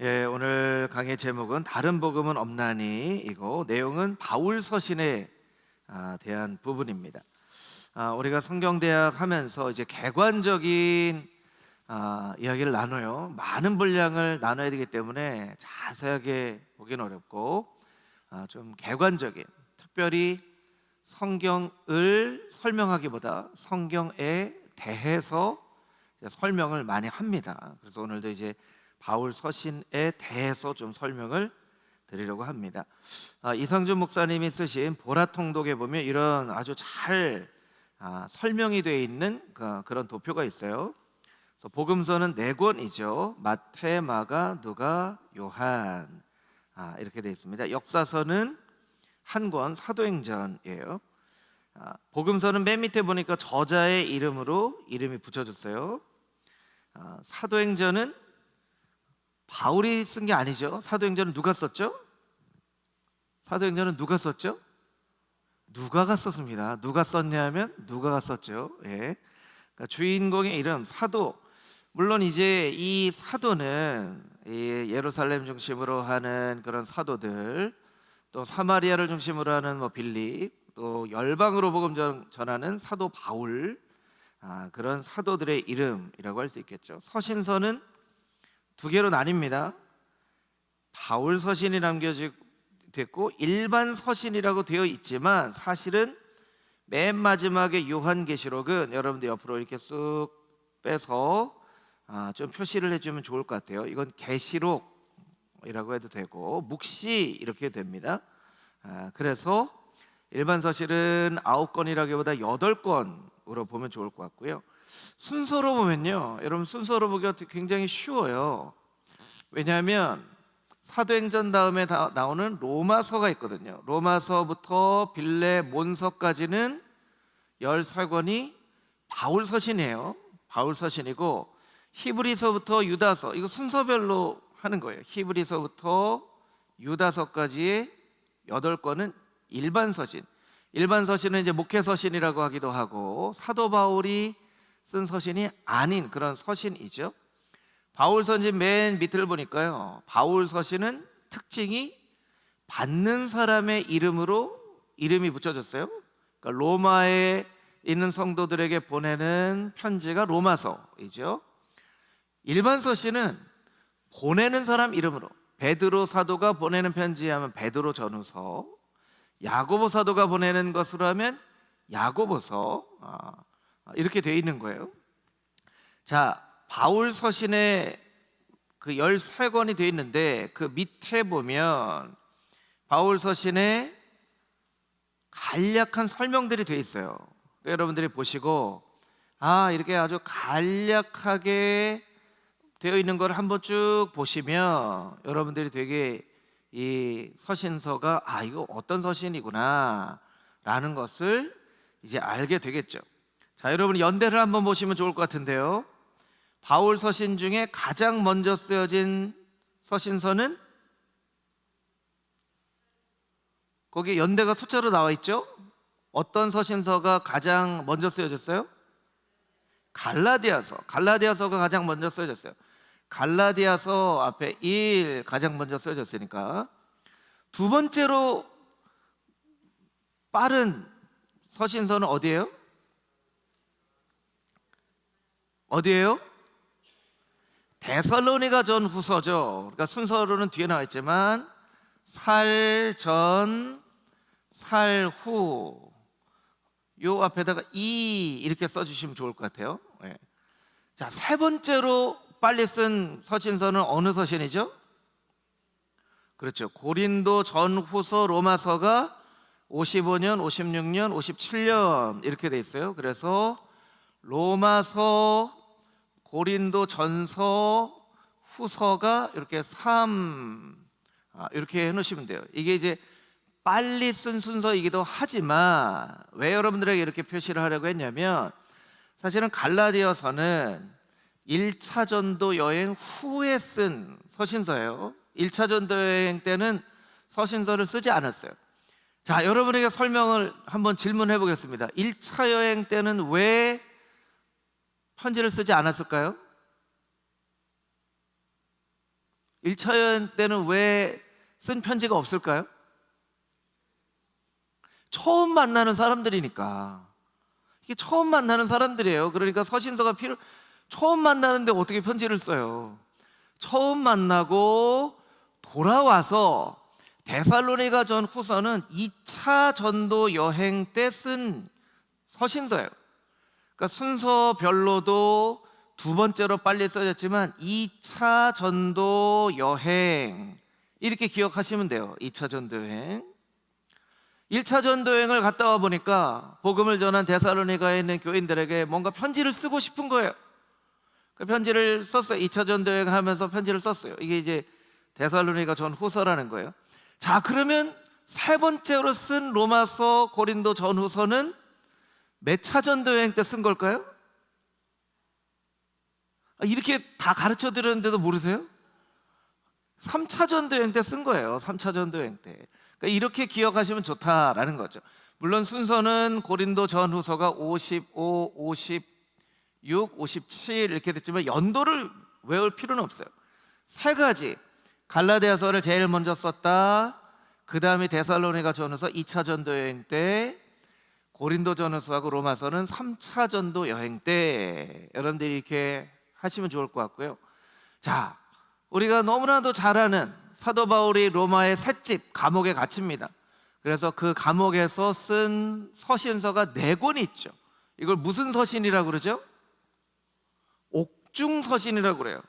예, 오늘 강의 제목은 다른 복음은 없나니 이고 내용은 바울 서신에 대한 부분입니다. 우리가 성경대학 하면서 이제 객관적인 이야기를 나눠요. 많은 분량을 나눠야 되기 때문에 자세하게 보기는 어렵고 좀 객관적인, 특별히 성경을 설명하기보다 성경에 대해서 설명을 많이 합니다. 그래서 오늘도 이제 바울 서신에 대해서 좀 설명을 드리려고 합니다. 이상준 목사님이 쓰신 보라통독에 보면 이런 아주 잘 설명이 되어 있는 그런 도표가 있어요. 그래서 복음서는 4권이죠. 마태, 마가, 누가, 요한 이렇게 되어 있습니다. 역사서는 1권, 사도행전이에요. 복음서는 맨 밑에 보니까 저자의 이름으로 이름이 붙여졌어요. 사도행전은 바울이 쓴 게 아니죠. 사도행전은 누가 썼죠? 사도행전은 누가 썼죠? 누가가 썼습니다. 누가 썼냐면 누가가 썼죠. 예. 그러니까 주인공의 이름 사도. 물론 이제 이 사도는 예루살렘 중심으로 하는 그런 사도들, 또 사마리아를 중심으로 하는 빌립, 또 열방으로 복음 전하는 사도 바울, 그런 사도들의 이름이라고 할 수 있겠죠. 서신서는 2개로 나뉩니다. 바울 서신이 남겨졌고 일반 서신이라고 되어 있지만 사실은 맨 마지막에 요한계시록은 여러분들 옆으로 이렇게 쑥 빼서 좀 표시를 해주면 좋을 것 같아요. 이건 계시록이라고 해도 되고 묵시 이렇게 됩니다. 그래서 일반 서신은 9권이라기보다 8권으로 보면 좋을 것 같고요. 순서로 보면요, 여러분 순서로 보기가 굉장히 쉬워요. 왜냐하면 사도행전 다음에 나오는 로마서가 있거든요. 로마서부터 빌레몬서까지는 13권이 바울 서신이에요. 바울 서신이고 히브리서부터 유다서, 이거 순서별로 하는 거예요. 히브리서부터 유다서까지의 8권은 일반 서신. 일반 서신은 이제 목회 서신이라고 하기도 하고 사도 바울이 쓴 서신이 아닌 그런 서신이죠. 바울 서신 맨 밑을 보니까요, 바울 서신은 특징이 받는 사람의 이름으로 이름이 붙여졌어요. 그러니까 로마에 있는 성도들에게 보내는 편지가 로마서이죠. 일반 서신은 보내는 사람 이름으로, 베드로 사도가 보내는 편지하면 베드로 전후서, 야고보 사도가 보내는 것으로 하면 야고보서, 이렇게 되어 있는 거예요. 자, 바울 서신에 그 13권이 되어 있는데 그 밑에 보면 바울 서신에 간략한 설명들이 되어 있어요. 그러니까 여러분들이 보시고 이렇게 아주 간략하게 되어 있는 걸 한번 쭉 보시면 여러분들이 되게 이 서신서가 이거 어떤 서신이구나 라는 것을 이제 알게 되겠죠. 자, 여러분 연대를 한번 보시면 좋을 것 같은데요. 바울 서신 중에 가장 먼저 쓰여진 서신서는 거기 연대가 숫자로 나와 있죠. 어떤 서신서가 가장 먼저 쓰여졌어요? 갈라디아서가 가장 먼저 쓰여졌어요. 갈라디아서 앞에 1 가장 먼저 쓰여졌으니까 두 번째로 빠른 서신서는 어디예요? 데살로니가 전후서죠. 그러니까 순서로는 뒤에 나와 있지만 살 전, 살 후, 요 앞에다가 이렇게 써주시면 좋을 것 같아요. 자, 3번째로 빨리 쓴 서신서는 어느 서신이죠? 그렇죠. 고린도 전후서, 로마서가 55년, 56년, 57년 이렇게 돼 있어요. 그래서 로마서, 고린도 전서, 후서가 이렇게 3 이렇게 해놓으시면 돼요. 이게 이제 빨리 쓴 순서이기도 하지만 왜 여러분들에게 이렇게 표시를 하려고 했냐면 사실은 갈라디아서는 1차 전도 여행 후에 쓴 서신서예요. 1차 전도 여행 때는 서신서를 쓰지 않았어요. 자, 여러분에게 설명을 한번 질문해 보겠습니다. 1차 여행 때는 왜 편지를 쓰지 않았을까요? 1차 여행 때는 왜 쓴 편지가 없을까요? 처음 만나는 사람들이니까. 이게 처음 만나는 사람들이에요. 그러니까 서신서가 처음 만나는데 어떻게 편지를 써요? 처음 만나고 돌아와서 데살로니가 전 후서는 2차 전도 여행 때 쓴 서신서예요. 그러니까 순서별로도 두 번째로 빨리 써졌지만 2차 전도 여행 이렇게 기억하시면 돼요. 2차 전도 여행. 1차 전도 여행을 갔다 와 보니까 복음을 전한 데살로니가에 있는 교인들에게 뭔가 편지를 쓰고 싶은 거예요. 그 편지를 썼어요. 2차 전도 여행 하면서 편지를 썼어요. 이게 이제 데살로니가 전 후서라는 거예요. 자, 그러면 세 번째로 쓴 로마서, 고린도 전후서는 몇 차 전도 여행 때 쓴 걸까요? 이렇게 다 가르쳐 드렸는데도 모르세요? 3차 전도 여행 때 쓴 거예요. 3차 전도 여행 때. 그러니까 이렇게 기억하시면 좋다라는 거죠. 물론 순서는 고린도 전후서가 55, 56, 57 이렇게 됐지만 연도를 외울 필요는 없어요. 세 가지. 갈라디아서를 제일 먼저 썼다. 그 다음에 데살로니가 전후서 2차 전도 여행 때, 고린도 전후서하고 로마서는 3차 전도 여행 때. 여러분들이 이렇게 하시면 좋을 것 같고요. 자, 우리가 너무나도 잘 아는 사도 바울이 로마의 셋집 감옥에 갇힙니다. 그래서 그 감옥에서 쓴 서신서가 4권이 있죠. 이걸 무슨 서신이라고 그러죠? 옥중서신이라고 그래요.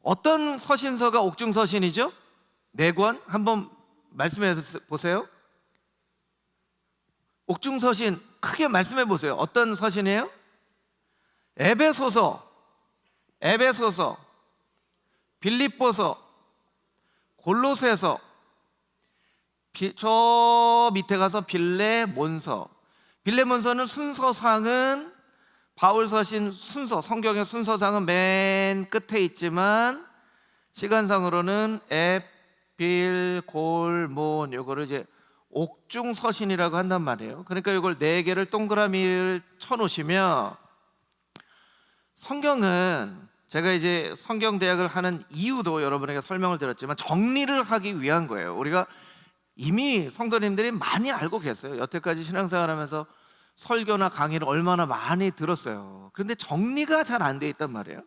어떤 서신서가 옥중서신이죠? 4권 한번 말씀해 보세요. 옥중서신 크게 말씀해 보세요. 어떤 서신이에요? 에베소서, 빌립보서, 골로새서, 저 밑에 가서 빌레몬서. 빌레몬서는 순서상은 바울 서신 순서, 성경의 순서상은 맨 끝에 있지만 시간상으로는 에, 빌, 골, 몬 요거를 이제 옥중 서신이라고 한단 말이에요. 그러니까 이걸 4개를 동그라미를 쳐놓으시면, 성경은 제가 이제 성경 대학을 하는 이유도 여러분에게 설명을 드렸지만 정리를 하기 위한 거예요. 우리가 이미 성도님들이 많이 알고 계세요. 여태까지 신앙생활하면서 설교나 강의를 얼마나 많이 들었어요. 그런데 정리가 잘 안 돼 있단 말이에요.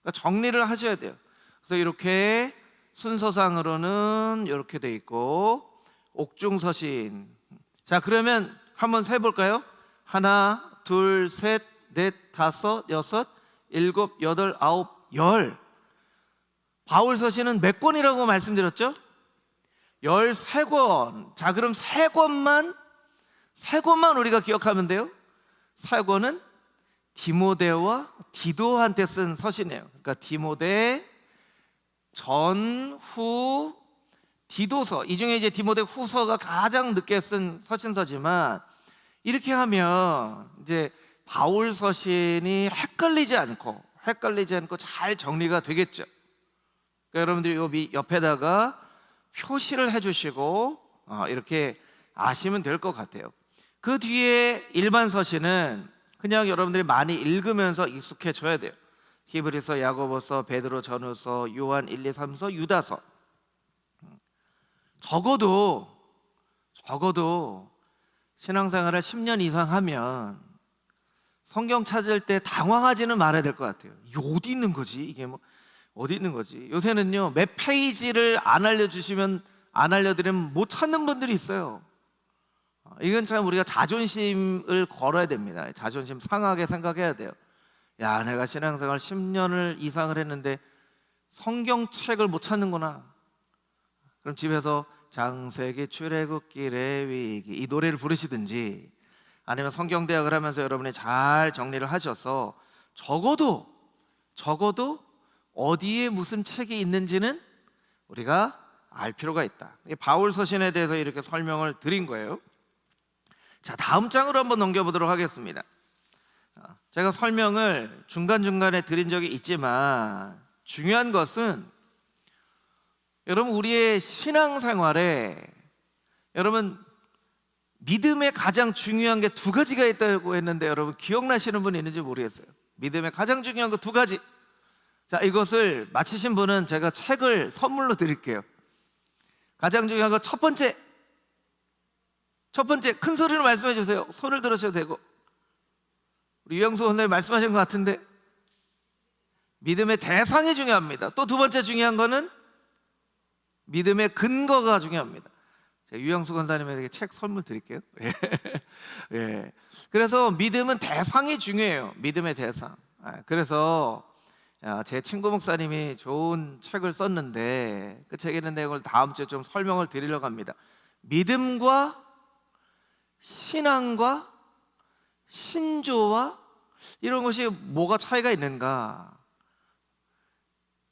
그러니까 정리를 하셔야 돼요. 그래서 이렇게 순서상으로는 이렇게 돼 있고 옥중서신. 자, 그러면 한번 세볼까요? 하나, 둘, 셋, 넷, 다섯, 여섯, 일곱, 여덟, 아홉, 열. 바울 서신은 몇 권이라고 말씀드렸죠? 13권. 자, 그럼 3권만 우리가 기억하면 돼요. 3권은 디모데와 디도한테 쓴 서신이에요. 그러니까 디모데, 전, 후, 디도서. 이 중에 이제 디모데 후서가 가장 늦게 쓴 서신서지만, 이렇게 하면 이제 바울 서신이 헷갈리지 않고 잘 정리가 되겠죠. 그러니까 여러분들이 요 옆에다가 표시를 해주시고 이렇게 아시면 될 것 같아요. 그 뒤에 일반 서신은 그냥 여러분들이 많이 읽으면서 익숙해져야 돼요. 히브리서, 야고보서, 베드로 전후서, 요한 1, 2, 3서, 유다서. 적어도 신앙생활을 10년 이상 하면 성경 찾을 때 당황하지는 말아야 될 것 같아요. 이게 어디 있는 거지? 이게 뭐 어디 있는 거지? 요새는요, 몇 페이지를 안 알려드리면 못 찾는 분들이 있어요. 이건 참 우리가 자존심을 걸어야 됩니다. 자존심 상하게 생각해야 돼요. 야, 내가 신앙생활 10년을 이상을 했는데 성경책을 못 찾는구나. 그럼 집에서 창세기, 출애굽기, 레위기 이 노래를 부르시든지, 아니면 성경대학을 하면서 여러분이 잘 정리를 하셔서 적어도 어디에 무슨 책이 있는지는 우리가 알 필요가 있다. 바울 서신에 대해서 이렇게 설명을 드린 거예요. 자, 다음 장으로 한번 넘겨보도록 하겠습니다. 제가 설명을 중간중간에 드린 적이 있지만 중요한 것은, 여러분 우리의 신앙생활에 여러분 믿음에 가장 중요한 게 2가지가 있다고 했는데 여러분 기억나시는 분 있는지 모르겠어요. 믿음에 가장 중요한 거 2가지. 자, 이것을 마치신 분은 제가 책을 선물로 드릴게요. 가장 중요한 거 첫 번째 큰 소리로 말씀해 주세요. 손을 들으셔도 되고. 우리 유영수 원장님 말씀하신 것 같은데 믿음의 대상이 중요합니다. 또 두 번째 중요한 거는 믿음의 근거가 중요합니다. 제가 유영수 권사님에게 책 선물 드릴게요. 예. 그래서 믿음은 대상이 중요해요. 믿음의 대상. 그래서 제 친구 목사님이 좋은 책을 썼는데 그 책에 있는 내용을 다음 주에 좀 설명을 드리려고 합니다. 믿음과 신앙과 신조와 이런 것이 뭐가 차이가 있는가?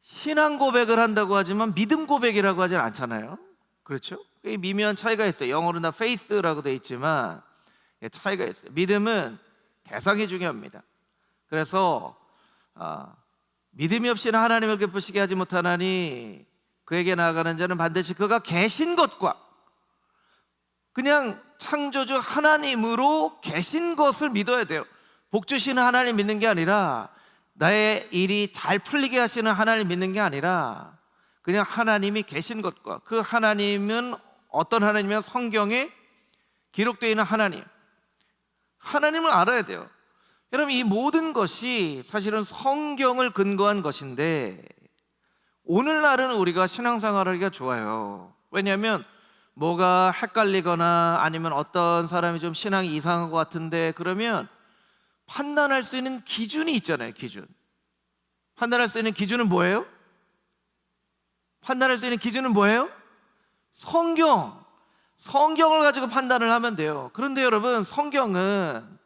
신앙 고백을 한다고 하지만 믿음 고백이라고 하진 않잖아요. 그렇죠? 미묘한 차이가 있어요. 영어로는 다 faith라고 되어 있지만 차이가 있어요. 믿음은 대상이 중요합니다. 그래서 믿음이 없이는 하나님을 기쁘시게 하지 못하나니 그에게 나아가는 자는 반드시 그가 계신 것과 그냥 창조주 하나님으로 계신 것을 믿어야 돼요. 복 주시는 하나님 믿는 게 아니라 나의 일이 잘 풀리게 하시는 하나님 믿는 게 아니라 그냥 하나님이 계신 것과 그 하나님은 어떤 하나님이면 성경에 기록되어 있는 하나님을 알아야 돼요. 여러분, 이 모든 것이 사실은 성경을 근거한 것인데 오늘날은 우리가 신앙생활을 하기가 좋아요. 왜냐하면 뭐가 헷갈리거나 아니면 어떤 사람이 좀 신앙이 이상한 것 같은데 그러면 판단할 수 있는 기준이 있잖아요. 기준. 판단할 수 있는 기준은 뭐예요? 판단할 수 있는 기준은 뭐예요? 성경을 가지고 판단을 하면 돼요. 그런데 여러분, 성경은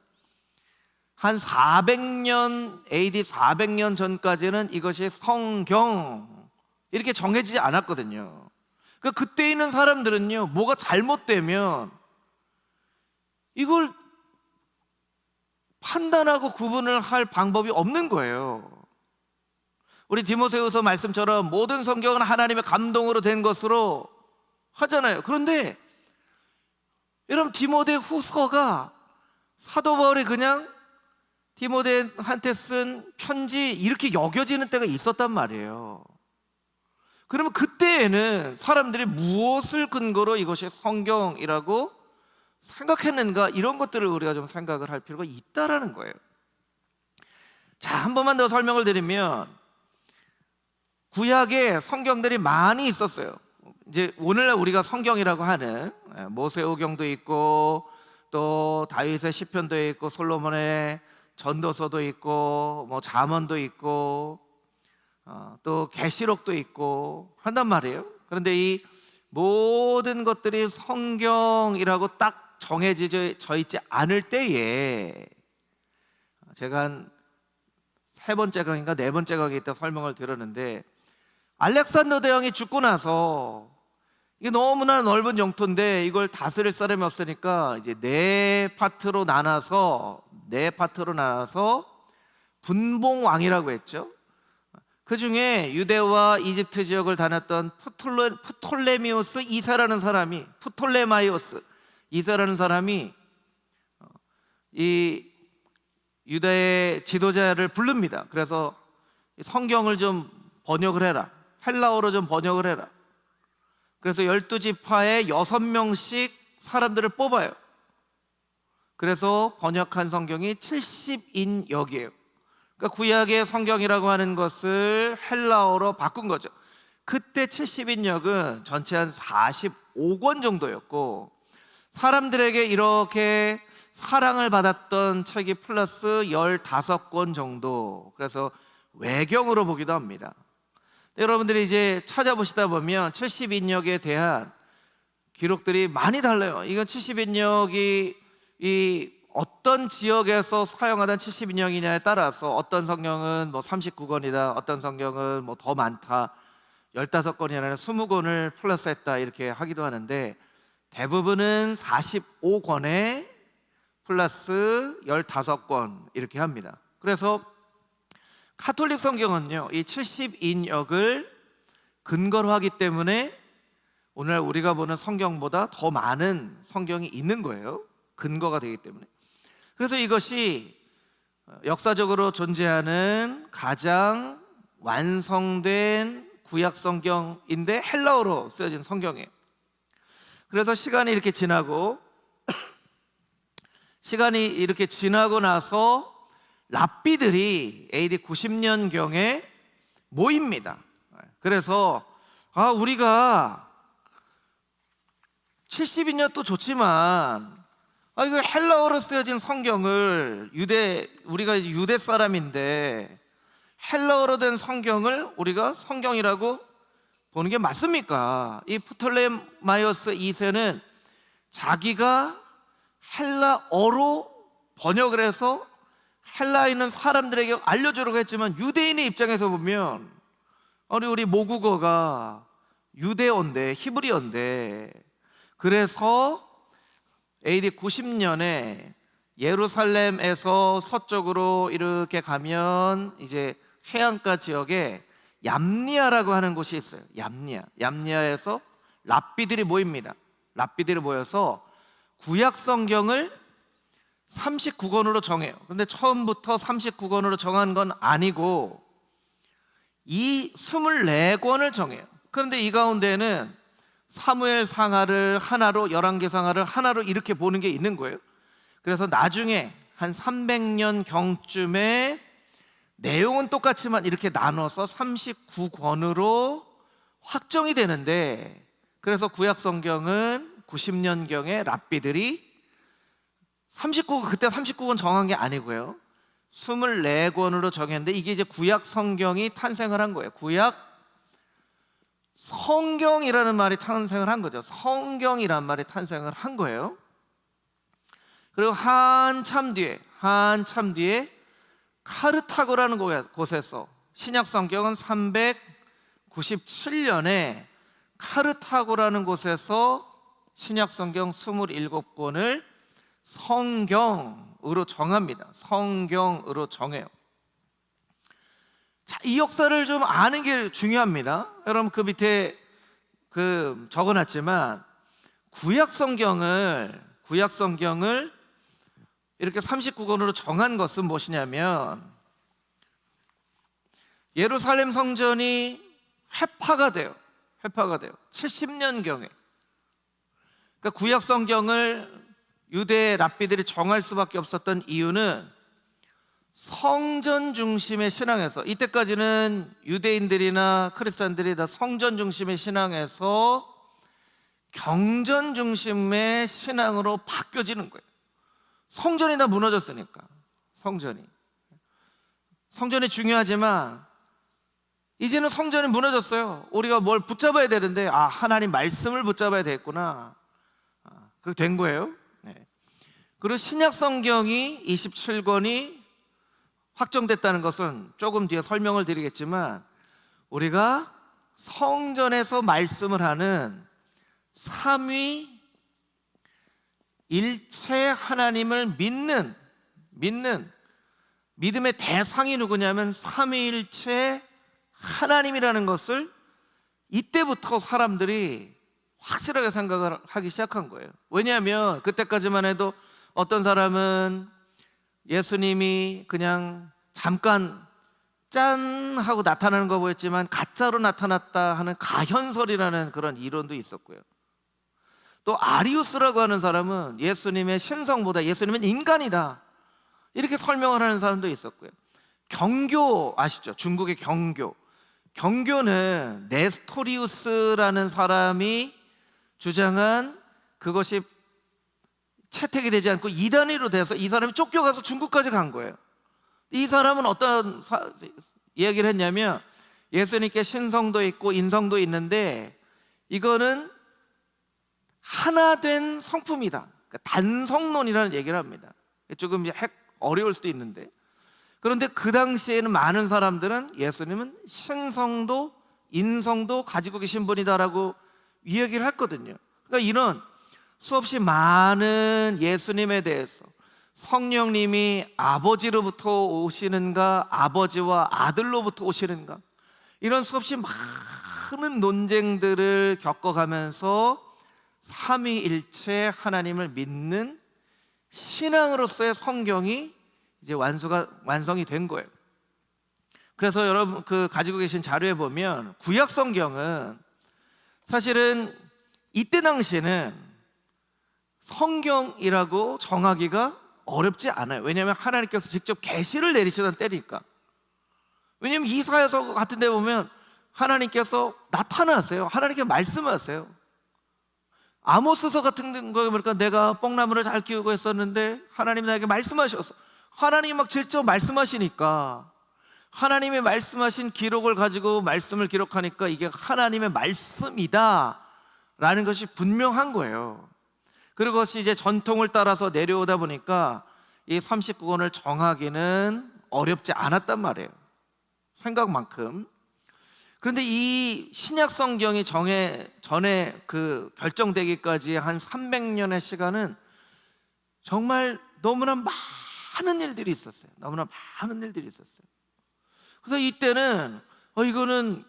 한 400년, AD 400년 전까지는 이것이 성경 이렇게 정해지지 않았거든요. 그러니까 그때 있는 사람들은요, 뭐가 잘못되면 이걸 판단하고 구분을 할 방법이 없는 거예요. 우리 디모데후서 말씀처럼 모든 성경은 하나님의 감동으로 된 것으로 하잖아요. 그런데 여러분, 디모데후서가 사도 바울이 그냥 디모데한테 쓴 편지 이렇게 여겨지는 때가 있었단 말이에요. 그러면 그때에는 사람들이 무엇을 근거로 이것이 성경이라고 생각했는가, 이런 것들을 우리가 좀 생각을 할 필요가 있다라는 거예요. 자, 한 번만 더 설명을 드리면 구약에 성경들이 많이 있었어요. 이제 오늘날 우리가 성경이라고 하는 모세오경도 있고 또 다윗의 시편도 있고 솔로몬의 전도서도 있고 뭐 잠언도 있고 또 계시록도 있고 한단 말이에요. 그런데 이 모든 것들이 성경이라고 딱 정해져 있지 않을 때에 제가 한 세 번째 강인가 네 번째 강의 때 설명을 들었는데, 알렉산더 대왕이 죽고 나서 이게 너무나 넓은 영토인데 이걸 다스릴 사람이 없으니까 이제 네 파트로 나눠서 분봉왕이라고 했죠. 그 중에 유대와 이집트 지역을 다녔던 프톨레마이오스 이사라는 사람이 이 유다의 지도자를 부릅니다. 그래서 성경을 좀 번역을 해라, 헬라어로 좀 번역을 해라. 그래서 12지파에 6명씩 사람들을 뽑아요. 그래서 번역한 성경이 70인역이에요. 그러니까 구약의 성경이라고 하는 것을 헬라어로 바꾼 거죠. 그때 70인역은 전체 한 45권 정도였고, 사람들에게 이렇게 사랑을 받았던 책이 플러스 15권 정도, 그래서 외경으로 보기도 합니다. 여러분들이 이제 찾아보시다 보면 70인역에 대한 기록들이 많이 달라요. 이건 70인역이 이 어떤 지역에서 사용하던 70인역이냐에 따라서 어떤 성경은 뭐 39권이다, 어떤 성경은 뭐 더 많다, 15권이 아니라 20권을 플러스했다 이렇게 하기도 하는데, 대부분은 45권에 플러스 15권 이렇게 합니다. 그래서 카톨릭 성경은요, 이 70인역을 근거로 하기 때문에 오늘 우리가 보는 성경보다 더 많은 성경이 있는 거예요. 근거가 되기 때문에. 그래서 이것이 역사적으로 존재하는 가장 완성된 구약 성경인데 헬라어로 쓰여진 성경이에요. 그래서 시간이 이렇게 지나고 나서 랍비들이 AD 90년경에 모입니다. 그래서 우리가 70인년도 좋지만 이거 헬라어로 쓰여진 성경을 우리가 유대 사람인데 헬라어로 된 성경을 우리가 성경이라고 보는 게 맞습니까? 이 프톨레마이오스 2세는 자기가 헬라어로 번역을 해서 헬라에 있는 사람들에게 알려주려고 했지만 유대인의 입장에서 보면 우리 모국어가 유대어인데 히브리어인데, 그래서 AD 90년에 예루살렘에서 서쪽으로 이렇게 가면 이제 해안가 지역에 얌니아라고 하는 곳이 있어요. 얌니아에서 랍비들이 모입니다. 랍비들이 모여서 구약 성경을 39권으로 정해요. 근데 처음부터 39권으로 정한 건 아니고 이 24권을 정해요. 그런데 이 가운데는 사무엘 상하를 하나로, 열왕기 상하를 하나로 이렇게 보는 게 있는 거예요. 그래서 나중에 한 300년 경쯤에 내용은 똑같지만 이렇게 나눠서 39권으로 확정이 되는데, 그래서 구약 성경은 90년경에 랍비들이 그때 39권 정한 게 아니고요, 24권으로 정했는데 이게 이제 구약 성경이 탄생을 한 거예요. 구약 성경이라는 말이 탄생을 한 거죠. 성경이라는 말이 탄생을 한 거예요. 그리고 한참 뒤에 카르타고라는 곳에서, 신약 성경은 397년에 카르타고라는 곳에서 신약 성경 27권을 성경으로 정합니다. 성경으로 정해요. 자, 이 역사를 좀 아는 게 중요합니다. 여러분 그 밑에 적어놨지만 구약 성경을 이렇게 39권으로 정한 것은 무엇이냐면, 예루살렘 성전이 회파가 돼요. 70년경에. 그러니까 구약 성경을 유대 랍비들이 정할 수밖에 없었던 이유는 성전 중심의 신앙에서, 이때까지는 유대인들이나 크리스찬들이 다 성전 중심의 신앙에서 경전 중심의 신앙으로 바뀌어지는 거예요. 성전이 다 무너졌으니까. 성전이 중요하지만 이제는 성전이 무너졌어요. 우리가 뭘 붙잡아야 되는데 하나님 말씀을 붙잡아야 되겠구나. 그렇게 된 거예요. 그리고 신약 성경이 27권이 확정됐다는 것은 조금 뒤에 설명을 드리겠지만, 우리가 성전에서 말씀을 하는 삼위 일체 하나님을 믿는 믿음의 대상이 누구냐면 삼위일체 하나님이라는 것을 이때부터 사람들이 확실하게 생각을 하기 시작한 거예요. 왜냐하면 그때까지만 해도 어떤 사람은 예수님이 그냥 잠깐 짠 하고 나타나는 거 보였지만 가짜로 나타났다 하는 가현설이라는 그런 이론도 있었고요. 또 아리우스라고 하는 사람은 예수님의 신성보다 예수님은 인간이다 이렇게 설명을 하는 사람도 있었고요. 경교 아시죠? 중국의 경교는 네스토리우스라는 사람이 주장한 그것이 채택이 되지 않고 이단위로 돼서 이 사람이 쫓겨가서 중국까지 간 거예요. 이 사람은 어떤 이야기를 했냐면, 예수님께 신성도 있고 인성도 있는데 이거는 하나 된 성품이다. 그러니까 단성론이라는 얘기를 합니다. 조금 어려울 수도 있는데, 그런데 그 당시에는 많은 사람들은 예수님은 신성도 인성도 가지고 계신 분이다라고 이야기를 했거든요. 그러니까 이런 수없이 많은 예수님에 대해서, 성령님이 아버지로부터 오시는가 아버지와 아들로부터 오시는가, 이런 수없이 많은 논쟁들을 겪어가면서 삼위일체 하나님을 믿는 신앙으로서의 성경이 이제 완성이 된 거예요. 그래서 여러분 가지고 계신 자료에 보면 구약 성경은 사실은 이때 당시에는 성경이라고 정하기가 어렵지 않아요. 왜냐하면 하나님께서 직접 계시를 내리시던 때니까. 왜냐하면 이사야서 같은 데 보면 하나님께서 나타나세요. 하나님께 말씀하세요. 아모스서 같은 거 보니까 내가 뽕나무를 잘 키우고 있었는데 하나님이 나에게 말씀하셔서, 하나님이 막 직접 말씀하시니까, 하나님의 말씀하신 기록을 가지고 말씀을 기록하니까 이게 하나님의 말씀이다 라는 것이 분명한 거예요. 그리고 그것이 이제 전통을 따라서 내려오다 보니까 이 39권을 정하기는 어렵지 않았단 말이에요, 생각만큼. 그런데 이 신약 성경이 전에 결정되기까지 한 300년의 시간은 정말 너무나 많은 일들이 있었어요. 너무나 많은 일들이 있었어요. 그래서 이때는 이거는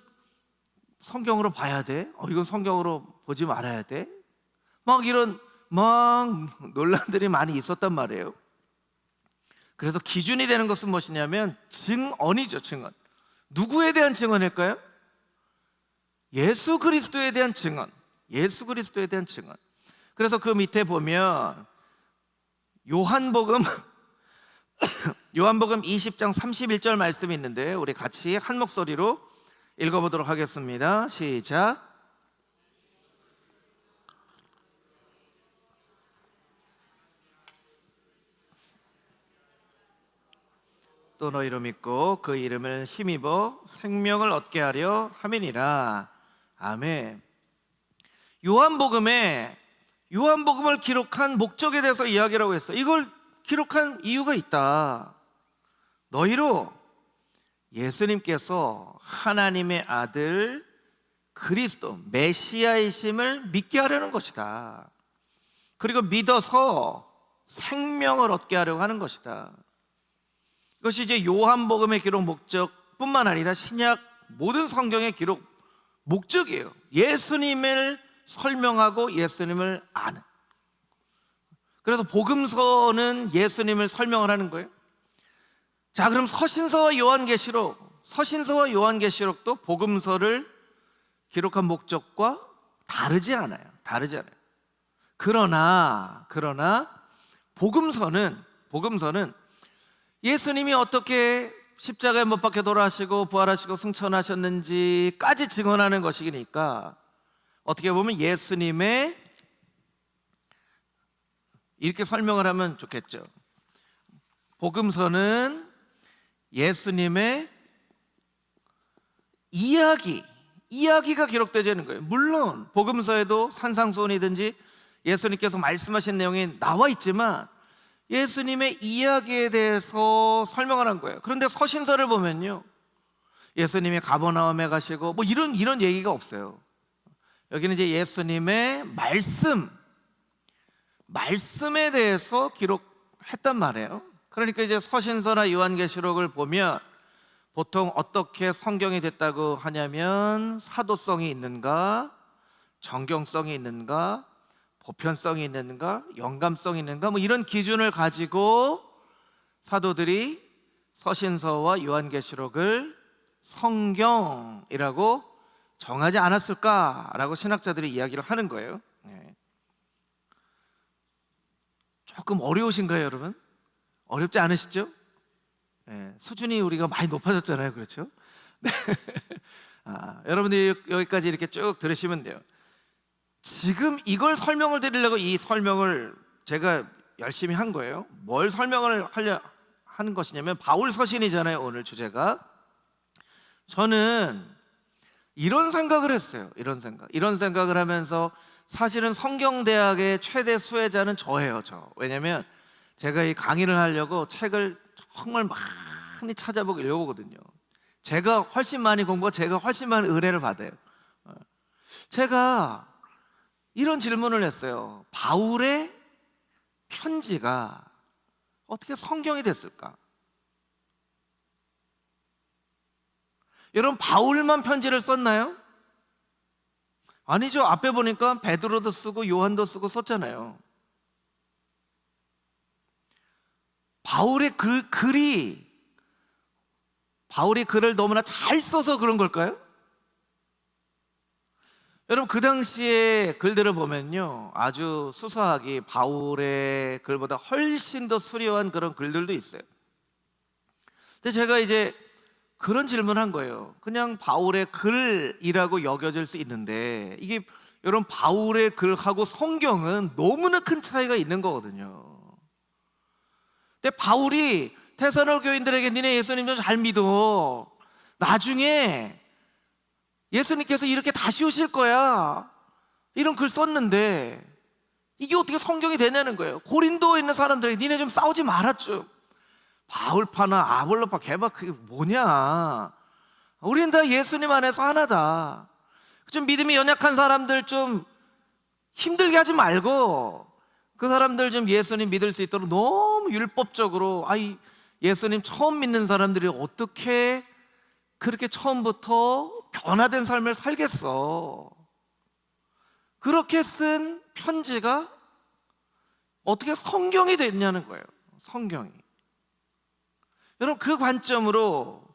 성경으로 봐야 돼, 이건 성경으로 보지 말아야 돼, 이런 논란들이 많이 있었단 말이에요. 그래서 기준이 되는 것은 무엇이냐면 증언이죠. 증언. 누구에 대한 증언일까요? 예수 그리스도에 대한 증언. 예수 그리스도에 대한 증언. 그래서 그 밑에 보면 요한복음 20장 31절 말씀이 있는데 우리 같이 한 목소리로 읽어보도록 하겠습니다. 시작. 또 너희로 믿고 그 이름을 힘입어 생명을 얻게 하려 함이니라. 아멘. 요한복음을 기록한 목적에 대해서 이야기를 하고 있어요. 이걸 기록한 이유가 있다. 너희로 예수님께서 하나님의 아들 그리스도 메시아이심을 믿게 하려는 것이다. 그리고 믿어서 생명을 얻게 하려고 하는 것이다. 이것이 이제 요한복음의 기록 목적뿐만 아니라 신약 모든 성경의 기록 목적이에요. 예수님을 설명하고 예수님을 아는. 그래서 복음서는 예수님을 설명을 하는 거예요. 자, 그럼 서신서와 요한계시록도 복음서를 기록한 목적과 다르지 않아요. 그러나 복음서는 예수님이 어떻게 십자가에 못 박혀 돌아가시고 부활하시고 승천하셨는지까지 증언하는 것이니까 어떻게 보면 예수님의, 이렇게 설명을 하면 좋겠죠. 복음서는 예수님의 이야기가 기록되어 있는 거예요. 물론 복음서에도 산상수훈이든지 예수님께서 말씀하신 내용이 나와 있지만 예수님의 이야기에 대해서 설명을 한 거예요. 그런데 서신서를 보면요, 예수님이 가버나움에 가시고 이런 얘기가 없어요. 여기는 이제 예수님의 말씀에 대해서 기록했단 말이에요. 그러니까 이제 서신서나 요한계시록을 보면 보통 어떻게 성경이 됐다고 하냐면 사도성이 있는가, 정경성이 있는가, 보편성이 있는가, 영감성이 있는가, 이런 기준을 가지고 사도들이 서신서와 요한계시록을 성경이라고 정하지 않았을까라고 신학자들이 이야기를 하는 거예요. 조금 어려우신가요, 여러분? 어렵지 않으시죠? 수준이 우리가 많이 높아졌잖아요, 그렇죠? 네. 여러분들이 여기까지 이렇게 쭉 들으시면 돼요. 지금 이걸 설명을 드리려고 이 설명을 제가 열심히 한 거예요. 뭘 설명을 하는 것이냐면 바울 서신이잖아요, 오늘 주제가. 저는 이런 생각을 했어요. 이런 생각을 하면서 사실은 성경대학의 최대 수혜자는 저예요. 왜냐면 제가 이 강의를 하려고 책을 정말 많이 찾아보고 읽어보거든요. 제가 훨씬 많이 공부하고 제가 훨씬 많은 의뢰를 받아요. 제가 이런 질문을 했어요. 바울의 편지가 어떻게 성경이 됐을까? 여러분, 바울만 편지를 썼나요? 아니죠. 앞에 보니까 베드로도 쓰고 요한도 쓰고 썼잖아요. 바울의 바울이 글을 너무나 잘 써서 그런 걸까요? 여러분, 그 당시에 글들을 보면요, 아주 수사하기 바울의 글보다 훨씬 더 수려한 그런 글들도 있어요. 근데 제가 이제 그런 질문을 한 거예요. 그냥 바울의 글이라고 여겨질 수 있는데, 이게 여러분, 바울의 글하고 성경은 너무나 큰 차이가 있는 거거든요. 근데 바울이 테살로니가 교인들에게 니네 예수님 좀 잘 믿어, 나중에 예수님께서 이렇게 다시 오실 거야, 이런 글 썼는데 이게 어떻게 성경이 되냐는 거예요. 고린도에 있는 사람들에게 니네 좀 싸우지 마라 좀. 바울파나 아볼로파 개박 그게 뭐냐, 우리는 다 예수님 안에서 하나다. 좀 믿음이 연약한 사람들 좀 힘들게 하지 말고 그 사람들 좀 예수님 믿을 수 있도록 너무 율법적으로, 예수님 처음 믿는 사람들이 어떻게 그렇게 처음부터 변화된 삶을 살겠어. 그렇게 쓴 편지가 어떻게 성경이 됐냐는 거예요. 성경이. 여러분, 그 관점으로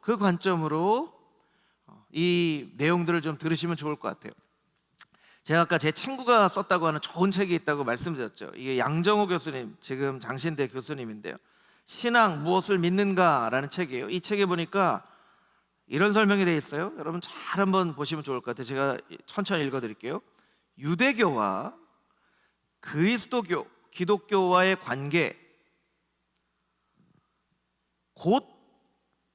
이 내용들을 좀 들으시면 좋을 것 같아요. 제가 아까 제 친구가 썼다고 하는 좋은 책이 있다고 말씀드렸죠. 이게 양정호 교수님, 지금 장신대 교수님인데요, 신앙 무엇을 믿는가라는 책이에요. 이 책에 보니까 이런 설명이 되어 있어요. 여러분 잘 한번 보시면 좋을 것 같아요. 제가 천천히 읽어드릴게요. 유대교와 그리스도교, 기독교와의 관계, 곧